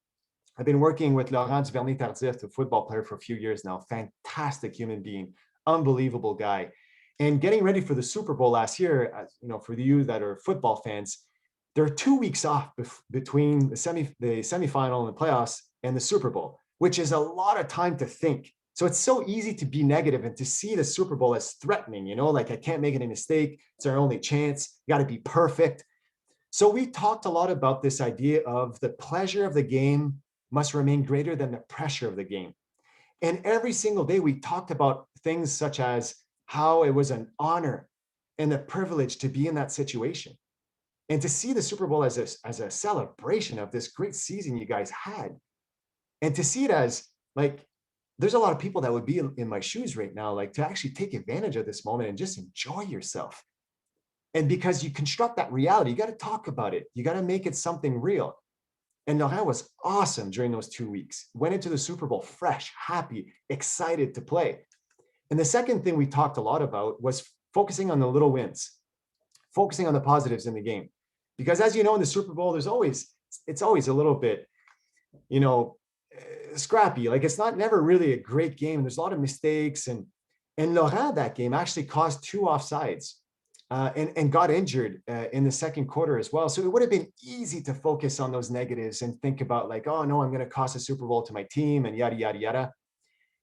[SPEAKER 3] I've been working with Laurent Duvernay-Tardif, the football player, for a few years now. Fantastic human being, unbelievable guy. And getting ready for the Super Bowl last year, for you that are football fans, there are 2 weeks off between the semifinal and the playoffs and the Super Bowl, which is a lot of time to think. So it's so easy to be negative and to see the Super Bowl as threatening, like I can't make any mistake. It's our only chance. You got to be perfect. So we talked a lot about this idea of the pleasure of the game must remain greater than the pressure of the game. And every single day we talked about things such as how it was an honor and a privilege to be in that situation. And to see the Super Bowl as a celebration of this great season you guys had. And to see it as like, there's a lot of people that would be in my shoes right now, like to actually take advantage of this moment and just enjoy yourself. And because you construct that reality, you got to talk about it. You got to make it something real. And Laurent was awesome during those 2 weeks. Went into the Super Bowl fresh, happy, excited to play. And the second thing we talked a lot about was focusing on the little wins, focusing on the positives in the game. Because as you know, in the Super Bowl, it's always a little bit, scrappy. Like it's never really a great game. There's a lot of mistakes. And Laurent, that game, actually caused 2 offsides and got injured in the second quarter as well. So it would have been easy to focus on those negatives and think about like, oh no, I'm going to cost a Super Bowl to my team and yada, yada, yada.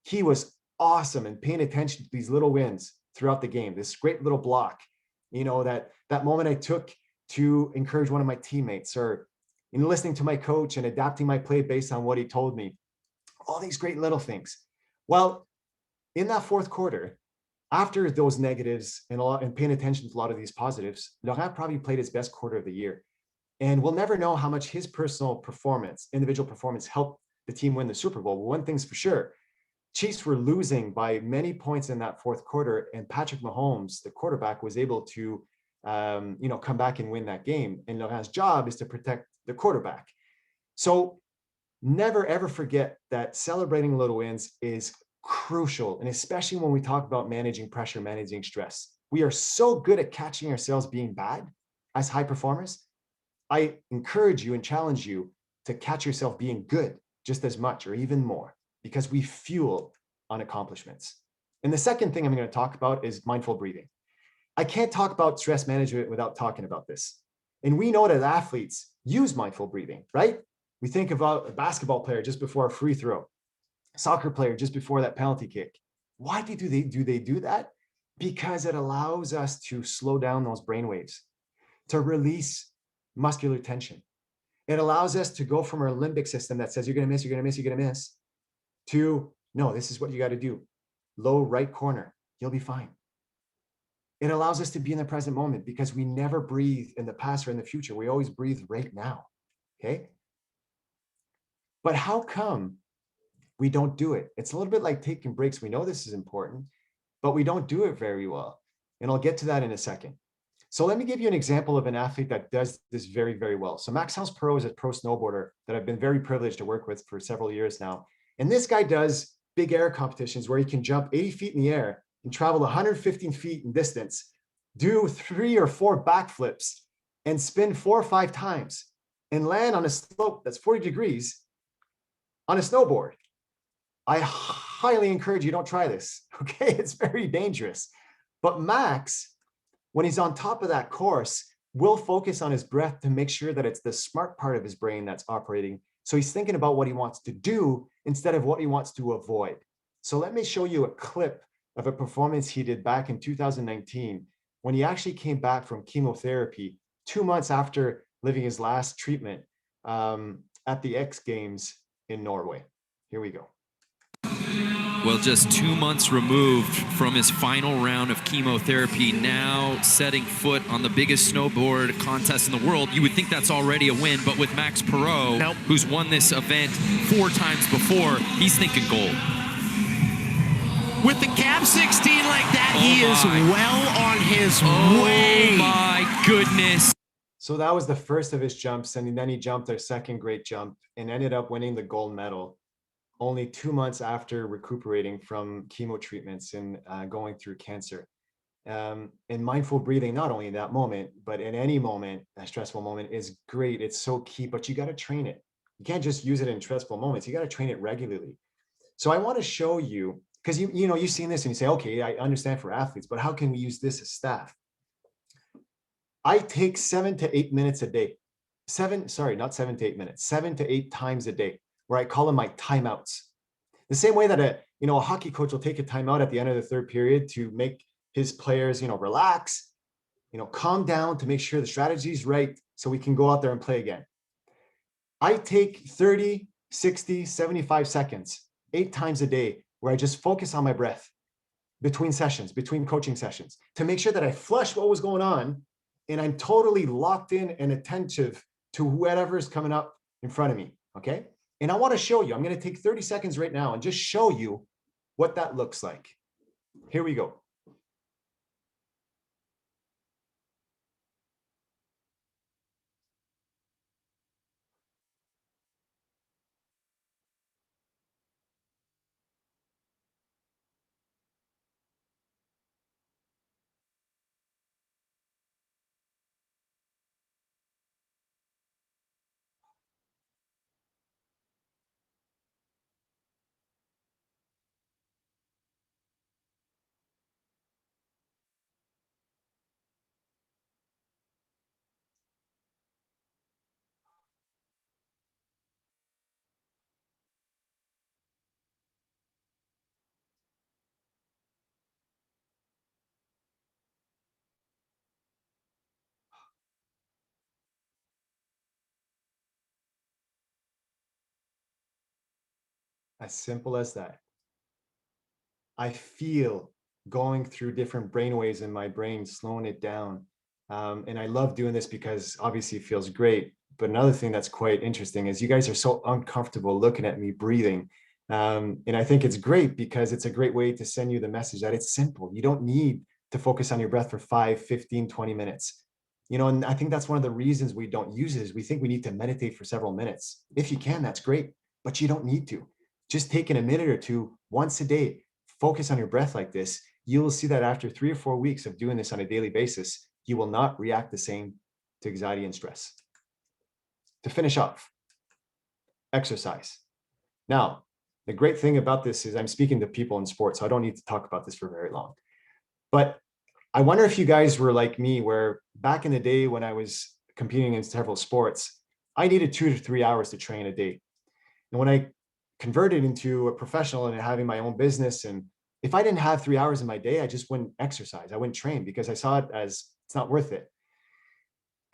[SPEAKER 3] He was awesome and paying attention to these little wins throughout the game, this great little block, that moment I took to encourage one of my teammates, or in listening to my coach and adapting my play based on what he told me, all these great little things. Well, in that fourth quarter, after those negatives and paying attention to a lot of these positives, Laurent probably played his best quarter of the year. And we'll never know how much his personal performance, individual performance, helped the team win the Super Bowl. But one thing's for sure, Chiefs were losing by many points in that fourth quarter, and Patrick Mahomes, the quarterback, was able to come back and win that game. And Laurent's job is to protect the quarterback. So never, ever forget that celebrating little wins is crucial. And especially when we talk about managing pressure, managing stress. We are so good at catching ourselves being bad as high performers. I encourage you and challenge you to catch yourself being good just as much or even more, because we fuel on accomplishments. And the second thing I'm going to talk about is mindful breathing. I can't talk about stress management without talking about this. And we know that athletes use mindful breathing, right? We think about a basketball player just before a free throw, soccer player just before that penalty kick. Why do they do that? Because it allows us to slow down those brain waves, to release muscular tension. It allows us to go from our limbic system that says you're going to miss, you're going to miss, you're going to miss, to no, this is what you got to do. Low right corner, you'll be fine. It allows us to be in the present moment because we never breathe in the past or in the future. We always breathe right now. Okay. But how come we don't do it? It's a little bit like taking breaks. We know this is important, but we don't do it very well. And I'll get to that in a second. So let me give you an example of an athlete that does this very, very well. So Max House-Perot is a pro snowboarder that I've been very privileged to work with for several years now. And this guy does big air competitions where he can jump 80 feet in the air and travel 115 feet in distance, do 3 or 4 backflips, and spin 4 or 5 times and land on a slope that's 40 degrees on a snowboard. I highly encourage you don't try this, okay? It's very dangerous. But Max, when he's on top of that course, will focus on his breath to make sure that it's the smart part of his brain that's operating. So he's thinking about what he wants to do instead of what he wants to avoid. So let me show you a clip of a performance he did back in 2019 when he actually came back from chemotherapy 2 months after living his last treatment at the X Games in Norway. Here we go.
[SPEAKER 5] Well, just 2 months removed from his final round of chemotherapy, now setting foot on the biggest snowboard contest in the world. You would think that's already a win, but with Max Perot, nope, who's won this event 4 times before, he's thinking gold.
[SPEAKER 6] With the Cap 16 like that, he is well on his way.
[SPEAKER 5] Oh my goodness.
[SPEAKER 3] So that was the first of his jumps, and then he jumped a second great jump and ended up winning the gold medal only 2 months after recuperating from chemo treatments and going through cancer. And mindful breathing, not only in that moment, but in any moment, a stressful moment, is great. It's so key, but you got to train it. You can't just use it in stressful moments. You got to train it regularly. So I want to show you, because you've seen this and you say, okay, I understand for athletes, but how can we use this as staff? I take 7 to 8 minutes a day. 7 to 8 minutes, 7 to 8 times a day, where I call them my timeouts. The same way that a hockey coach will take a timeout at the end of the third period to make his players, relax, calm down, to make sure the strategy is right so we can go out there and play again. I take 30, 60, 75 seconds, 8 times a day, where I just focus on my breath between sessions, between coaching sessions, to make sure that I flush what was going on and I'm totally locked in and attentive to whatever is coming up in front of me, okay? And I want to show you, I'm going to take 30 seconds right now and just show you what that looks like. Here we go. As simple as that. I feel going through different brainwaves in my brain, slowing it down. And I love doing this because obviously it feels great. But another thing that's quite interesting is you guys are so uncomfortable looking at me breathing. And I think it's great because it's a great way to send you the message that it's simple. You don't need to focus on your breath for 5, 15, 20 minutes. You know, and I think that's one of the reasons we don't use it is we think we need to meditate for several minutes. If you can, that's great, but you don't need to. Just taking a minute or two once a day, focus on your breath like this. You will see that after 3 or 4 weeks of doing this on a daily basis, you will not react the same to anxiety and stress. To finish off, exercise. Now, the great thing about this is I'm speaking to people in sports, so I don't need to talk about this for very long. But I wonder if you guys were like me, where back in the day when I was competing in several sports, I needed 2 to 3 hours to train a day. And when I converted into a professional and having my own business, and if I didn't have 3 hours in my day, I just wouldn't exercise. I wouldn't train because I saw it as it's not worth it.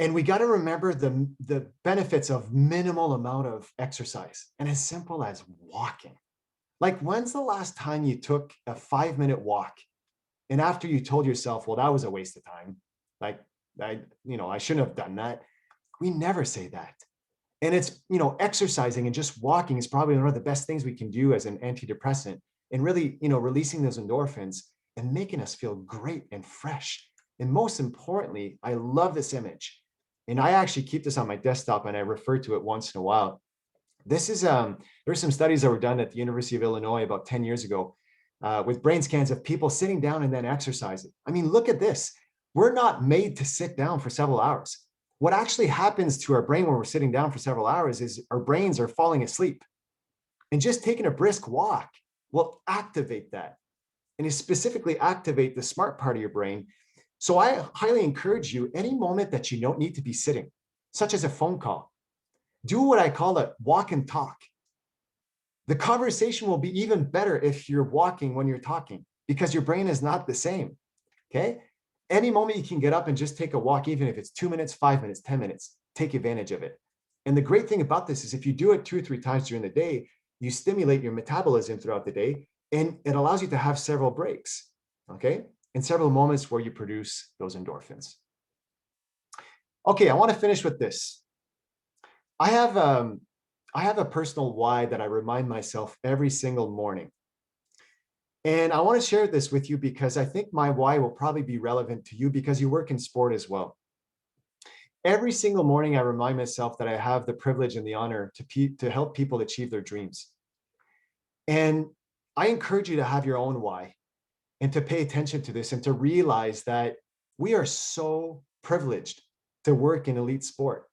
[SPEAKER 3] And we got to remember the benefits of minimal amount of exercise, and as simple as walking. Like, when's the last time you took a 5-minute walk and after you told yourself, well, that was a waste of time, like I shouldn't have done that? We never say that. And it's, exercising and just walking is probably one of the best things we can do as an antidepressant, and really, releasing those endorphins and making us feel great and fresh. And most importantly, I love this image. And I actually keep this on my desktop and I refer to it once in a while. This is, there's some studies that were done at the University of Illinois about 10 years ago with brain scans of people sitting down and then exercising. I mean, look at this. We're not made to sit down for several hours. What actually happens to our brain when we're sitting down for several hours is our brains are falling asleep. And just taking a brisk walk will activate that. And it specifically activate the smart part of your brain. So I highly encourage you, any moment that you don't need to be sitting, such as a phone call, do what I call a walk and talk. The conversation will be even better if you're walking when you're talking, because your brain is not the same, okay? Any moment you can get up and just take a walk, even if it's 2 minutes, 5 minutes, 10 minutes, take advantage of it. And the great thing about this is if you do it 2 or 3 times during the day, you stimulate your metabolism throughout the day, and it allows you to have several breaks, okay? And several moments where you produce those endorphins. Okay, I want to finish with this. I have a personal why that I remind myself every single morning. And I want to share this with you because I think my why will probably be relevant to you because you work in sport as well. Every single morning, I remind myself that I have the privilege and the honor to help people achieve their dreams. And I encourage you to have your own why and to pay attention to this and to realize that we are so privileged to work in elite sport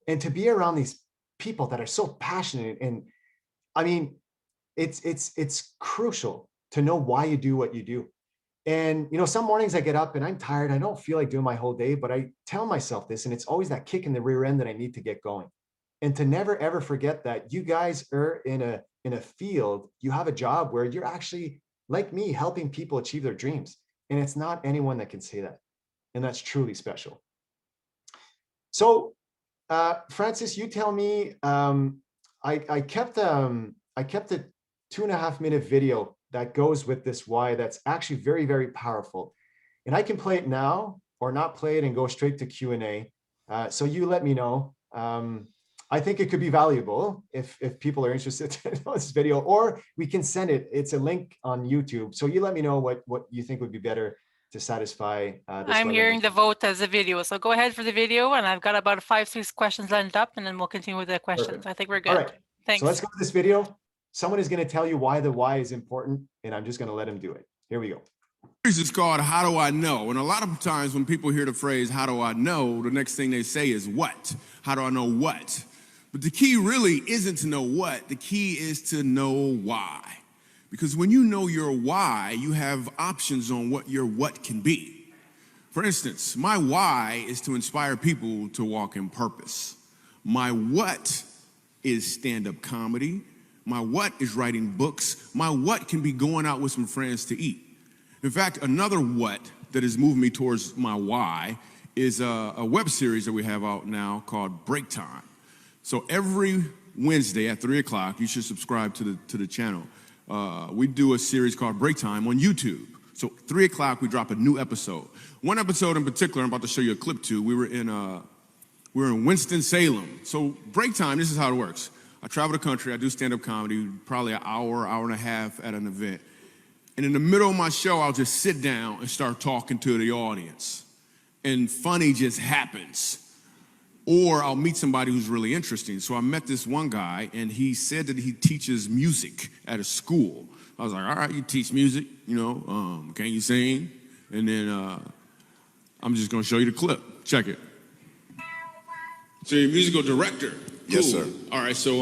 [SPEAKER 3] and to be around these people that are so passionate. And I mean, it's crucial to know why you do what you do. And, some mornings I get up and I'm tired. I don't feel like doing my whole day, but I tell myself this, and it's always that kick in the rear end that I need to get going. And to never, ever forget that you guys are in a field, you have a job where you're actually, like me, helping people achieve their dreams. And it's not anyone that can say that. And that's truly special. So, Francis, you tell me, I kept a 2.5-minute video that goes with this why that's actually very, very powerful. And I can play it now or not play it and go straight to Q&A. So you let me know. I think it could be valuable if people are interested in this video, or we can send it. It's a link on YouTube. So you let me know what you think would be better to satisfy this.
[SPEAKER 1] I'm hearing the vote as a video. So go ahead for the video. And I've got about 5-6 questions lined up, and then we'll continue with the questions.
[SPEAKER 3] Perfect.
[SPEAKER 1] I think we're good.
[SPEAKER 3] All right.
[SPEAKER 1] Thanks.
[SPEAKER 3] So let's go to this video. Someone is going to tell you why the why is important, and I'm just going to let him do it. Here we go.
[SPEAKER 7] This is called How Do I Know? And a lot of times when people hear the phrase, how do I know? The next thing they say is what? How do I know what? But the key really isn't to know what. The key is to know why. Because when you know your why, you have options on what your what can be. For instance, my why is to inspire people to walk in purpose. My what is stand-up comedy. My what is writing books. My what can be going out with some friends to eat. In fact, another what that has moved me towards my why is a web series that we have out now called Break Time. So every Wednesday at 3 o'clock, you should subscribe to the channel. We do a series called Break Time on YouTube. So 3 o'clock, we drop a new episode. One episode in particular, I'm about to show you a clip to. We were in Winston-Salem. So break time, this is how it works. I travel the country, I do stand-up comedy, probably an hour, hour and a half at an event. And in the middle of my show, I'll just sit down and start talking to the audience. And funny just happens. Or I'll meet somebody who's really interesting. So I met this one guy, and he said that he teaches music at a school. I was like, all right, you teach music, you know, can you sing? And then I'm just gonna show you the clip. Check it. So you're a musical director. Cool.
[SPEAKER 8] Yes, sir.
[SPEAKER 7] All right, so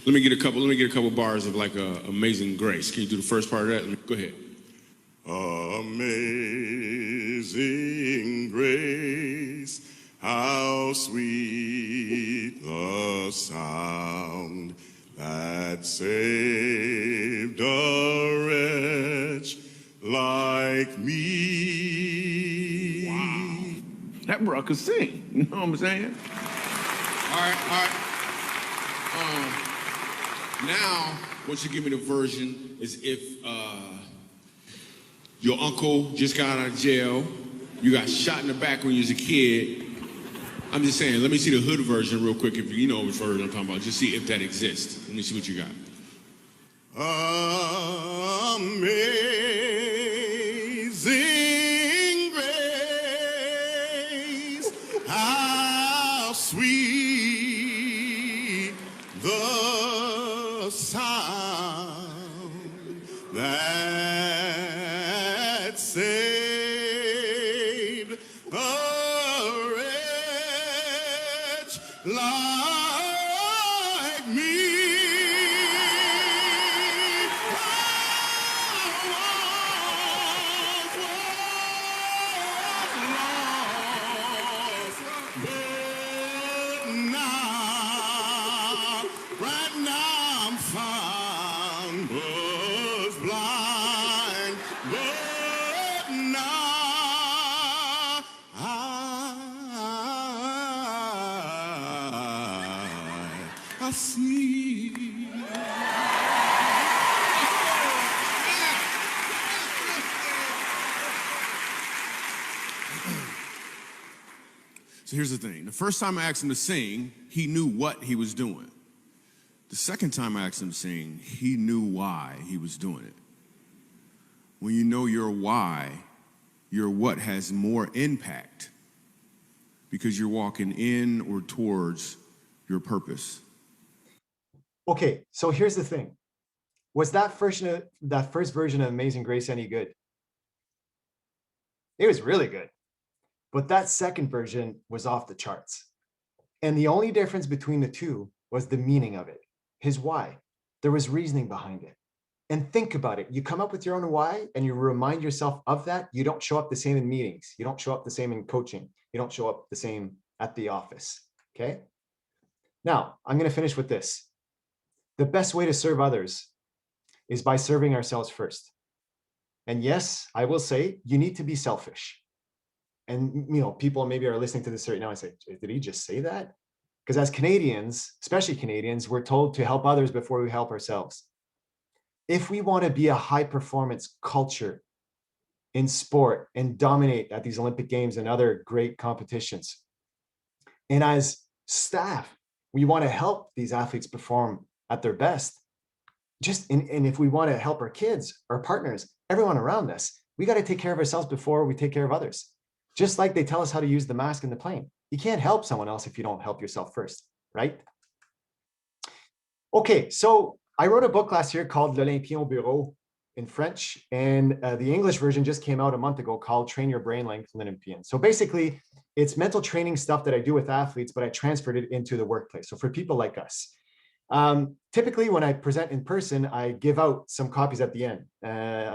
[SPEAKER 7] let me get a couple bars of like Amazing Grace. Can you do the first part of that? Go ahead.
[SPEAKER 8] Amazing grace, how sweet the sound that saved a wretch like me.
[SPEAKER 7] Wow. That bro could sing. You know what I'm saying? All right. Now, what you give me the version is if your uncle just got out of jail, you got shot in the back when you was a kid. I'm just saying, let me see the hood version real quick, if you know which version I'm talking about. Just see if that exists. Let me see what you got.
[SPEAKER 8] Amazing grace, how sweet the sound that saved a wretch like me. Right now I'm found, was blind, but now I see.
[SPEAKER 7] So here's the thing. The first time I asked him to sing, he knew what he was doing. The second time I asked him to sing, he knew why he was doing it. When you know your why, your what has more impact because you're walking in or towards your purpose.
[SPEAKER 3] Okay, so here's the thing. Was that first version of Amazing Grace any good? It was really good. But that second version was off the charts. And the only difference between the two was the meaning of it, his why. There was reasoning behind it. And think about it. You come up with your own why and you remind yourself of that. You don't show up the same in meetings. You don't show up the same in coaching. You don't show up the same at the office. Okay? Now, I'm going to finish with this. The best way to serve others is by serving ourselves first. And yes, I will say you need to be selfish. And, you know, people maybe are listening to this right now and say, did he just say that? Because as Canadians, especially Canadians, we're told to help others before we help ourselves. If we want to be a high performance culture in sport and dominate at these Olympic Games and other great competitions, and as staff, we want to help these athletes perform at their best, and if we want to help our kids, our partners, everyone around us, we got to take care of ourselves before we take care of others. Just like they tell us how to use the mask in the plane. You can't help someone else if you don't help yourself first, right? Okay, so I wrote a book last year called L'Olympien au bureau in French, and the English version just came out a month ago called Train Your Brain Like Olympian. So basically, it's mental training stuff that I do with athletes, but I transferred it into the workplace. So for people like us. Typically, when I present in person, I give out some copies at the end.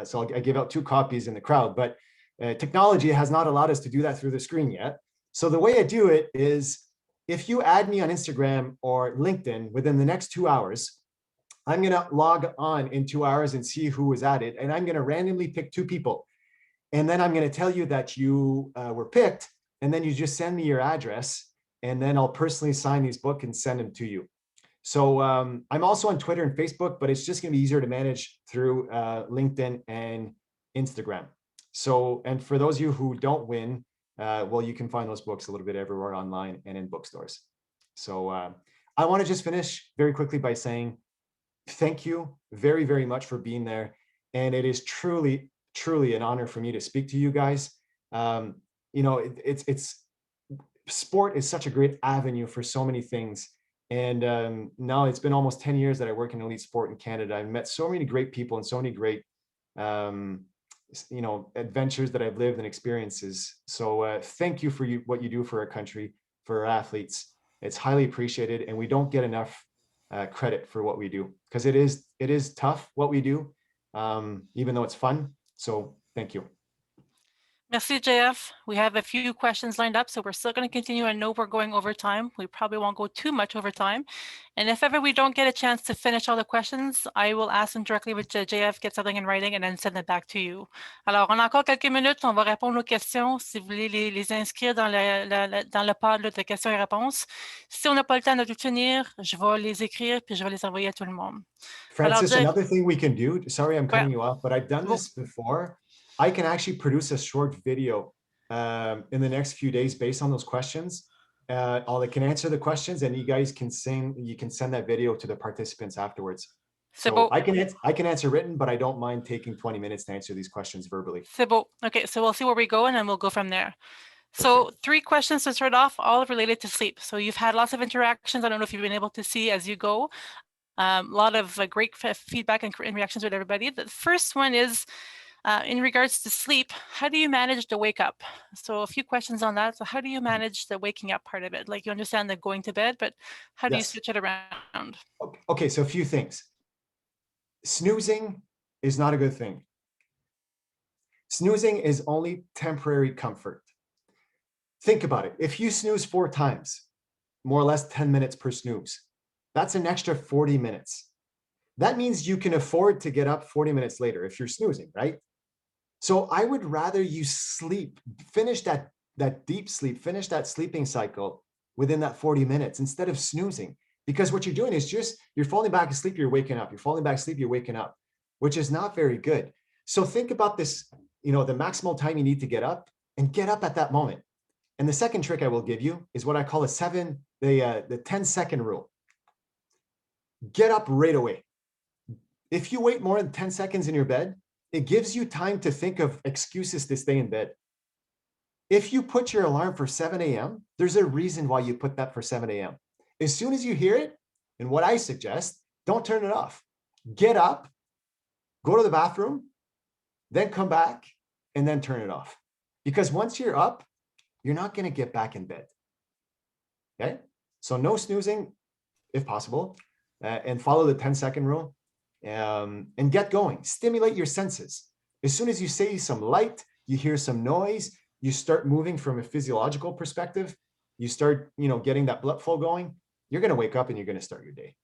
[SPEAKER 3] So I give out 2 copies in the crowd, but technology has not allowed us to do that through the screen yet. So the way I do it is if you add me on Instagram or LinkedIn within the next 2 hours, I'm going to log on in 2 hours and see who was added. And I'm going to randomly pick 2 people. And then I'm going to tell you that you were picked. And then you just send me your address. And then I'll personally sign these books and send them to you. So I'm also on Twitter and Facebook, but it's just going to be easier to manage through LinkedIn and Instagram. So, and for those of you who don't win, well, you can find those books a little bit everywhere online and in bookstores. So I want to just finish very quickly by saying thank you very, very much for being there. And it is truly, truly an honor for me to speak to you guys. You know, it's sport is such a great avenue for so many things. And now it's been almost 10 years that I work in elite sport in Canada. I've met so many great people and so many great, you know, adventures that I've lived and experiences. So thank you for what you do for our country, for our athletes. It's highly appreciated, and we don't get enough credit for what we do, because it is tough what we do, even though it's fun. So thank you.
[SPEAKER 1] Merci, JF. We have a few questions lined up, so we're still going to continue. I know we're going over time. We probably won't go too much over time. And if ever we don't get a chance to finish all the questions, I will ask them directly with JF, get something in writing, and then send it back to you. Alors, on a encore quelques minutes. On va répondre aux questions. Si vous voulez les inscrire dans le pod de questions et réponses. Si on n'a pas le temps de tout finir, je vais les écrire puis je vais les envoyer à tout le monde.
[SPEAKER 3] Francis,
[SPEAKER 1] Alors,
[SPEAKER 3] another thing we can do, sorry, I'm cutting you off, but I've done this before. I can actually produce a short video in the next few days based on those questions. I can answer the questions, and you guys can you can send that video to the participants afterwards.
[SPEAKER 1] C'est
[SPEAKER 3] So
[SPEAKER 1] beau.
[SPEAKER 3] I can answer written, but I don't mind taking 20 minutes to answer these questions verbally.
[SPEAKER 1] C'est beau. Okay, so we'll see where we go, and then we'll go from there. So 3 questions to start off, all related to sleep. So you've had lots of interactions. I don't know if you've been able to see as you go. A lot of great feedback and reactions with everybody. The first one is, in regards to sleep, how do you manage to wake up? So a few questions on that. So how do you manage the waking up part of it? Like, you understand the going to bed, but how do you switch it around?
[SPEAKER 3] Okay, so a few things. Snoozing is not a good thing. Snoozing is only temporary comfort. Think about it. If you snooze 4 times, more or less 10 minutes per snooze, that's an extra 40 minutes. That means you can afford to get up 40 minutes later if you're snoozing, right? So I would rather you sleep, finish that deep sleep, finish that sleeping cycle within that 40 minutes instead of snoozing. Because what you're doing is just, you're falling back asleep, you're waking up, you're falling back asleep, you're waking up, which is not very good. So think about this, you know, the maximal time you need to get up, and get up at that moment. And the second trick I will give you is what I call the 10-second rule. Get up right away. If you wait more than 10 seconds in your bed, it gives you time to think of excuses to stay in bed. If you put your alarm for 7 a.m., there's a reason why you put that for 7 a.m. As soon as you hear it, and what I suggest, don't turn it off. Get up, go to the bathroom, then come back, and then turn it off. Because once you're up, you're not going to get back in bed. Okay? So no snoozing, if possible, and follow the 10-second rule, and get going. Stimulate your senses. As soon as you see some light, you hear some noise, you start moving from a physiological perspective, you start, you know, getting that blood flow going, you're going to wake up and you're going to start your day.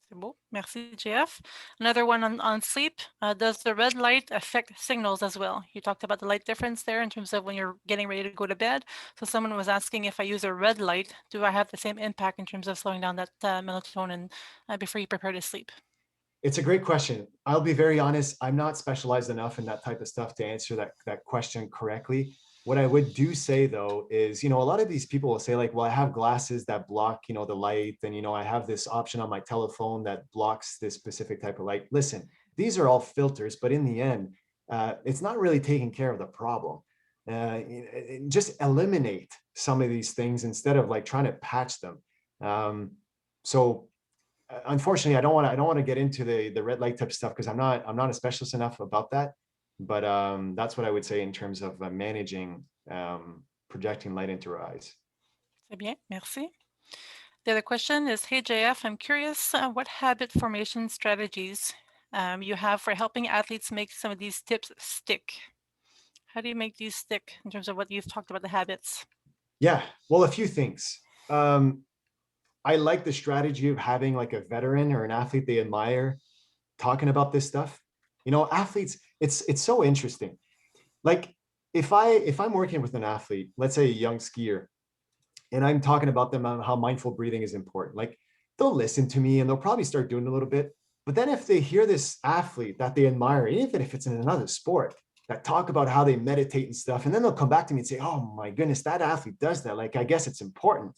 [SPEAKER 1] C'est beau. Merci, JF. Another one on sleep. Does the red light affect signals as well? You talked about the light difference there in terms of when you're getting ready to go to bed. So someone was asking, if I use a red light, do I have the same impact in terms of slowing down that melatonin before you prepare to sleep?
[SPEAKER 3] It's a great question. I'll be very honest. I'm not specialized enough in that type of stuff to answer that question correctly. What I would do say though is, you know, a lot of these people will say like, well, I have glasses that block, you know, the light, and, you know, I have this option on my telephone that blocks this specific type of light. Listen, these are all filters, but in the end, it's not really taking care of the problem. Just eliminate some of these things instead of like trying to patch them. So unfortunately, I don't want to get into the red light type stuff, because I'm not a specialist enough about that. But that's what I would say in terms of managing projecting light into our eyes.
[SPEAKER 1] C'est bien, merci. The other question is, hey JF, I'm curious what habit formation strategies you have for helping athletes make some of these tips stick. How do you make these stick in terms of what you've talked about, the habits?
[SPEAKER 3] Yeah, well, a few things. I like the strategy of having like a veteran or an athlete they admire talking about this stuff. You know, athletes, it's so interesting. Like if I'm working with an athlete, let's say a young skier, and I'm talking about them on how mindful breathing is important. Like they'll listen to me and they'll probably start doing a little bit. But then if they hear this athlete that they admire, even if it's in another sport, that talk about how they meditate and stuff, and then they'll come back to me and say, oh my goodness, that athlete does that. Like, I guess it's important.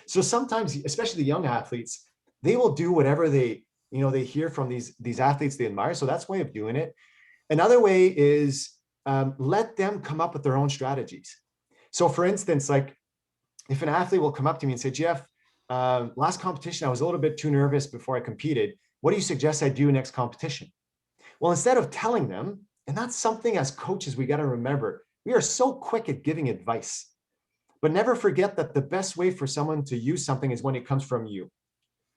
[SPEAKER 3] So sometimes, especially the young athletes, they will do whatever they hear from these athletes they admire. So that's a way of doing it. Another way is let them come up with their own strategies. So for instance, like if an athlete will come up to me and say, Jeff, last competition, I was a little bit too nervous before I competed. What do you suggest I do next competition? Well, instead of telling them, and that's something as coaches, we got to remember, we are so quick at giving advice, but never forget that the best way for someone to use something is when it comes from you,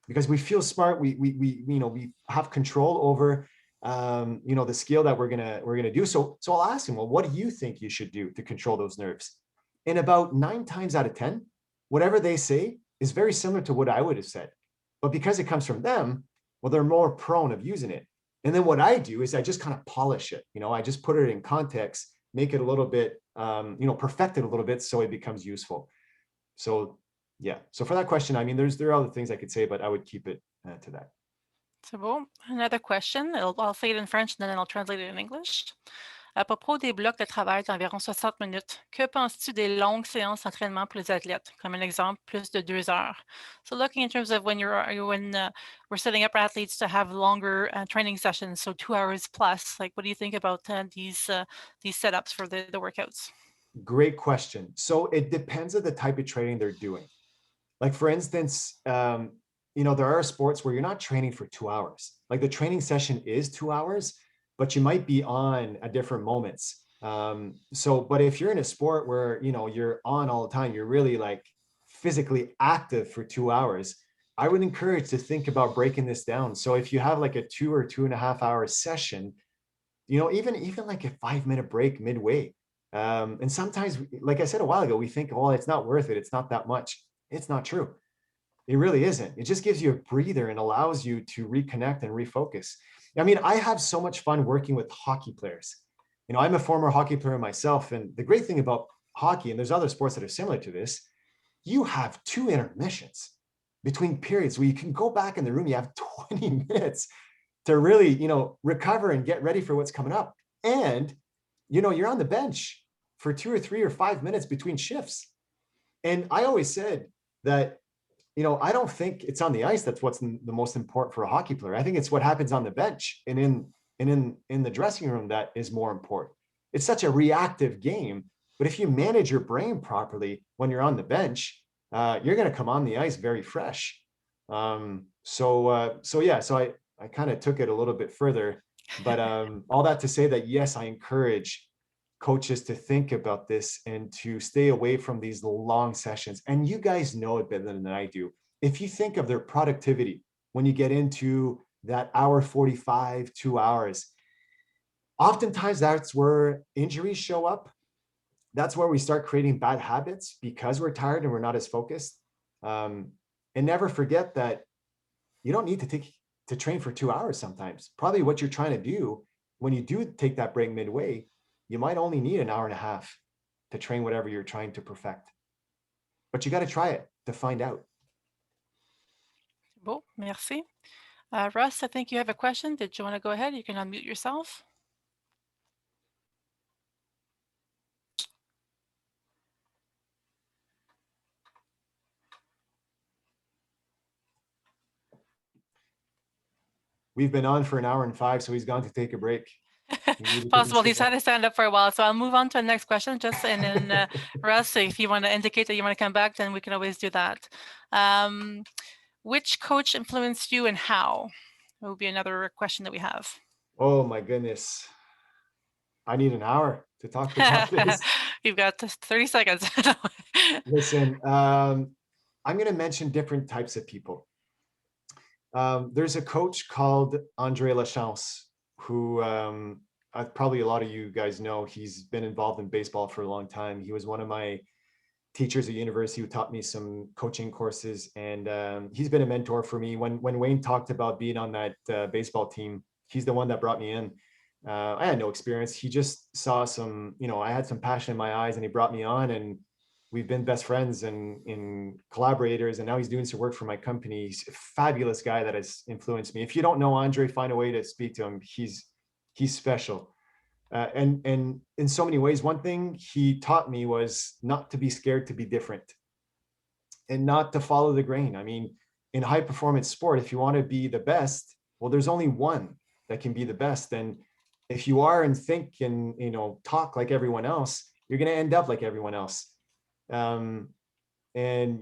[SPEAKER 3] because we feel smart. We have control over, the skill that we're going to do. So I'll ask them, well, what do you think you should do to control those nerves? And about 9 times out of 10, whatever they say is very similar to what I would have said, but because it comes from them, well, they're more prone of using it. And then what I do is I just kind of polish it. I just put it in context, make it a little bit, perfect it a little bit so it becomes useful. So yeah. So for that question, I mean, there are other things I could say, but I would keep it to that.
[SPEAKER 1] C'est bon. Another question. I'll say it in French and then I'll translate it in English. À propos des blocs de travail d'environ 60 minutes, que penses-tu des longues séances d'entraînement pour les athlètes? Comme un exemple, plus de 2 heures. So looking in terms of when we're setting up athletes to have longer training sessions, so 2 hours plus, like what do you think about these setups for the workouts?
[SPEAKER 3] Great question. So it depends on the type of training they're doing. Like for instance, there are sports where you're not training for 2 hours. Like the training session is 2 hours, but you might be on at different moments. But if you're in a sport where, you're on all the time, you're really like physically active for 2 hours, I would encourage to think about breaking this down. So if you have like a 2 or 2.5 hour session, even like a 5-minute break midway. And sometimes, like I said a while ago, we think, oh, it's not worth it. It's not that much. It's not true. It really isn't. It just gives you a breather and allows you to reconnect and refocus. I mean, I have so much fun working with hockey players. I'm a former hockey player myself. And the great thing about hockey, and there's other sports that are similar to this, you have 2 intermissions between periods where you can go back in the room. You have 20 minutes to really, recover and get ready for what's coming up. And, you're on the bench for 2 or 3 or 5 minutes between shifts. And I always said that, I don't think it's on the ice that's what's the most important for a hockey player. I think it's what happens on the bench and in the dressing room that is more important. It's such a reactive game, but if you manage your brain properly when you're on the bench, you're going to come on the ice very fresh. So I kind of took it a little bit further, but all that to say that, yes, I encourage coaches to think about this and to stay away from these long sessions. And you guys know it better than I do. If you think of their productivity, when you get into that hour 45, 2 hours, oftentimes that's where injuries show up. That's where we start creating bad habits because we're tired and we're not as focused. And never forget that you don't need to train for 2 hours sometimes. Probably what you're trying to do when you do take that break midway, you might only need an hour and a half to train whatever you're trying to perfect. But you got to try it to find out.
[SPEAKER 1] Bon, merci. Russ, I think you have a question. Did you want to go ahead? You can unmute yourself.
[SPEAKER 3] We've been on for an hour and 5, so he's gone to take a break.
[SPEAKER 1] Possible. He's had to stand up for a while. So I'll move on to the next question. And then Russ, if you want to indicate that you want to come back, then we can always do that. Which coach influenced you and how? That would be another question that we have.
[SPEAKER 3] Oh my goodness. I need an hour to talk about this.
[SPEAKER 1] You've got 30 seconds.
[SPEAKER 3] Listen, I'm going to mention different types of people. There's a coach called Andre Lachance, who probably a lot of you guys know. He's been involved in baseball for a long time. He was one of my teachers at university who taught me some coaching courses, and he's been a mentor for me. When Wayne talked about being on that baseball team, he's the one that brought me in. I had no experience. He just saw some, I had some passion in my eyes, and he brought me on, and we've been best friends and in collaborators, and now he's doing some work for my company. He's a fabulous guy that has influenced me. If you don't know Andre, find a way to speak to him. He's special. And in so many ways, one thing he taught me was not to be scared to be different and not to follow the grain. I mean, in high performance sport, if you want to be the best, well, there's only one that can be the best. And if you are and think and, you know, talk like everyone else, you're going to end up like everyone else. And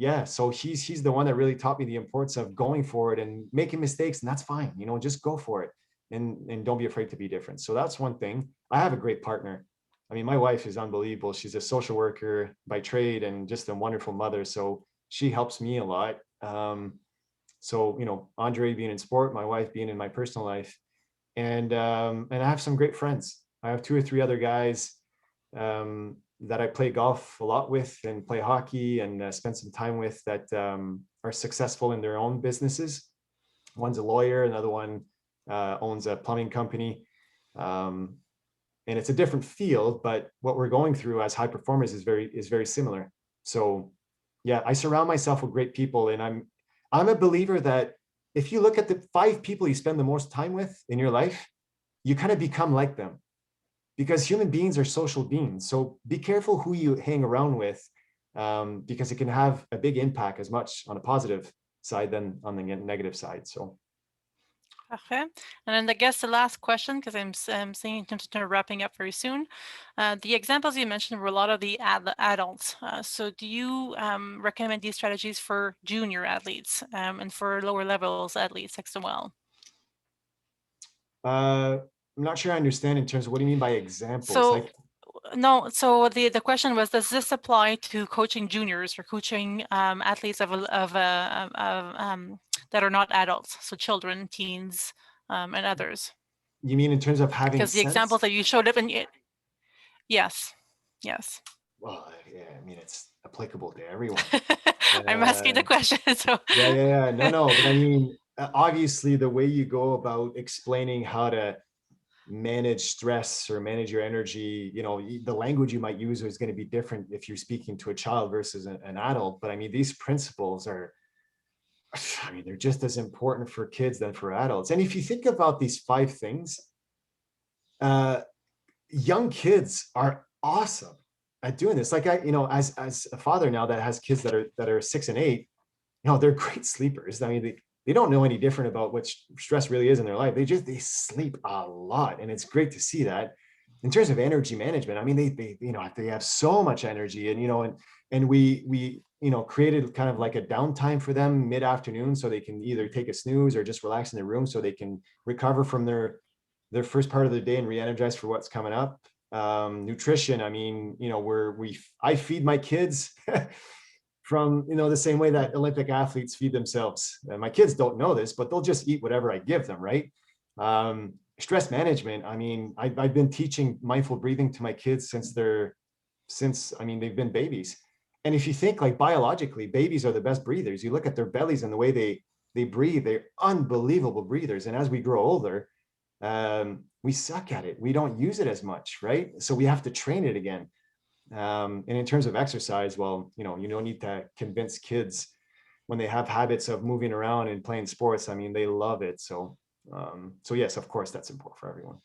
[SPEAKER 3] yeah, so he's the one that really taught me the importance of going for it and making mistakes, and that's fine. You know, just go for it. And don't be afraid to be different. So that's one thing. I have a great partner. I mean, my wife is unbelievable. She's a social worker by trade and just a wonderful mother. So she helps me a lot. So, you know, Andre being in sport, my wife being in my personal life, and I have some great friends. I have 2 or 3 other guys that I play golf a lot with and play hockey and spend some time with that are successful in their own businesses. One's a lawyer, another one owns a plumbing company. And it's a different field, but what we're going through as high performers is very similar. So yeah, I surround myself with great people, and I'm a believer that if you look at the 5 people you spend the most time with in your life, you kind of become like them, because human beings are social beings. So be careful who you hang around with, because it can have a big impact, as much on a positive side than on the negative side. So.
[SPEAKER 1] Okay. And then I guess the last question, because I'm seeing in terms of wrapping up very soon, the examples you mentioned were a lot of the adults. So do you recommend these strategies for junior athletes and for lower levels athletes as well?
[SPEAKER 3] I'm not sure I understand in terms of what do you mean by examples?
[SPEAKER 1] So
[SPEAKER 3] like,
[SPEAKER 1] no, so the question was, does this apply to coaching juniors or coaching athletes that are not adults, so children, teens, and others?
[SPEAKER 3] you mean in terms of having
[SPEAKER 1] Because the
[SPEAKER 3] sense?
[SPEAKER 1] examples that you showed up in it, yes.
[SPEAKER 3] Well, yeah, I mean, it's applicable to everyone.
[SPEAKER 1] I'm asking the question. So
[SPEAKER 3] Yeah. No, but I mean, obviously the way you go about explaining how to manage stress or manage your energy, you know, the language you might use is going to be different if you're speaking to a child versus an adult. But I mean, these principles are, I mean, they're just as important for kids than for adults. And if you think about these 5 things, young kids are awesome at doing this. Like I, you know, as a father now that has kids that are 6 and 8, you know, they're great sleepers. I mean, they don't know any different about what stress really is in their life. They sleep a lot, and it's great to see that. In terms of energy management, I mean, they you know, they have so much energy, and you know, and we you know, created kind of like a downtime for them mid-afternoon, so they can either take a snooze or just relax in their room, so they can recover from their first part of the day and re-energize for what's coming up. Nutrition, I mean, you know, I feed my kids from, you know, the same way that Olympic athletes feed themselves. And my kids don't know this, but they'll just eat whatever I give them, right? Stress management, I mean, I've been teaching mindful breathing to my kids since they've been babies. And if you think like biologically, babies are the best breathers. You look at their bellies and the way they breathe, they're unbelievable breathers. And as we grow older, we suck at it. We don't use it as much, right? So we have to train it again. And in terms of exercise, well, you know, you don't need to convince kids when they have habits of moving around and playing sports. I mean, they love it. So yes, of course, that's important for everyone.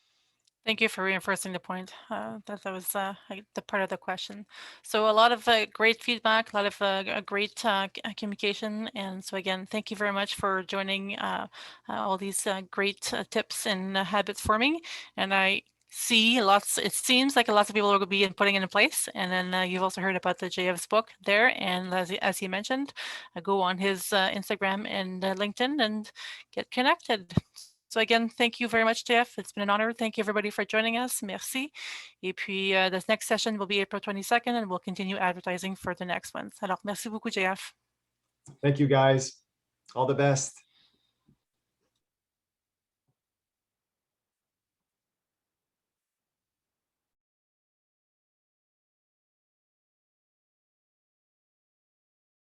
[SPEAKER 1] thank you for reinforcing the point. That was the part of the question. So a lot of great feedback, a lot of great communication. And so again, thank you very much for joining all these great tips in habit forming. And I see it seems like lots of people will be putting it in place. And then you've also heard about the JF's book there. And as he mentioned, go on his Instagram and LinkedIn and get connected. So again, thank you very much, Jeff. It's been an honor. Thank you, everybody, for joining us. Merci. Et puis, the next session will be April 22nd, and we'll continue advertising for the next ones. Alors, merci beaucoup, Jeff.
[SPEAKER 3] Thank you, guys. All the best.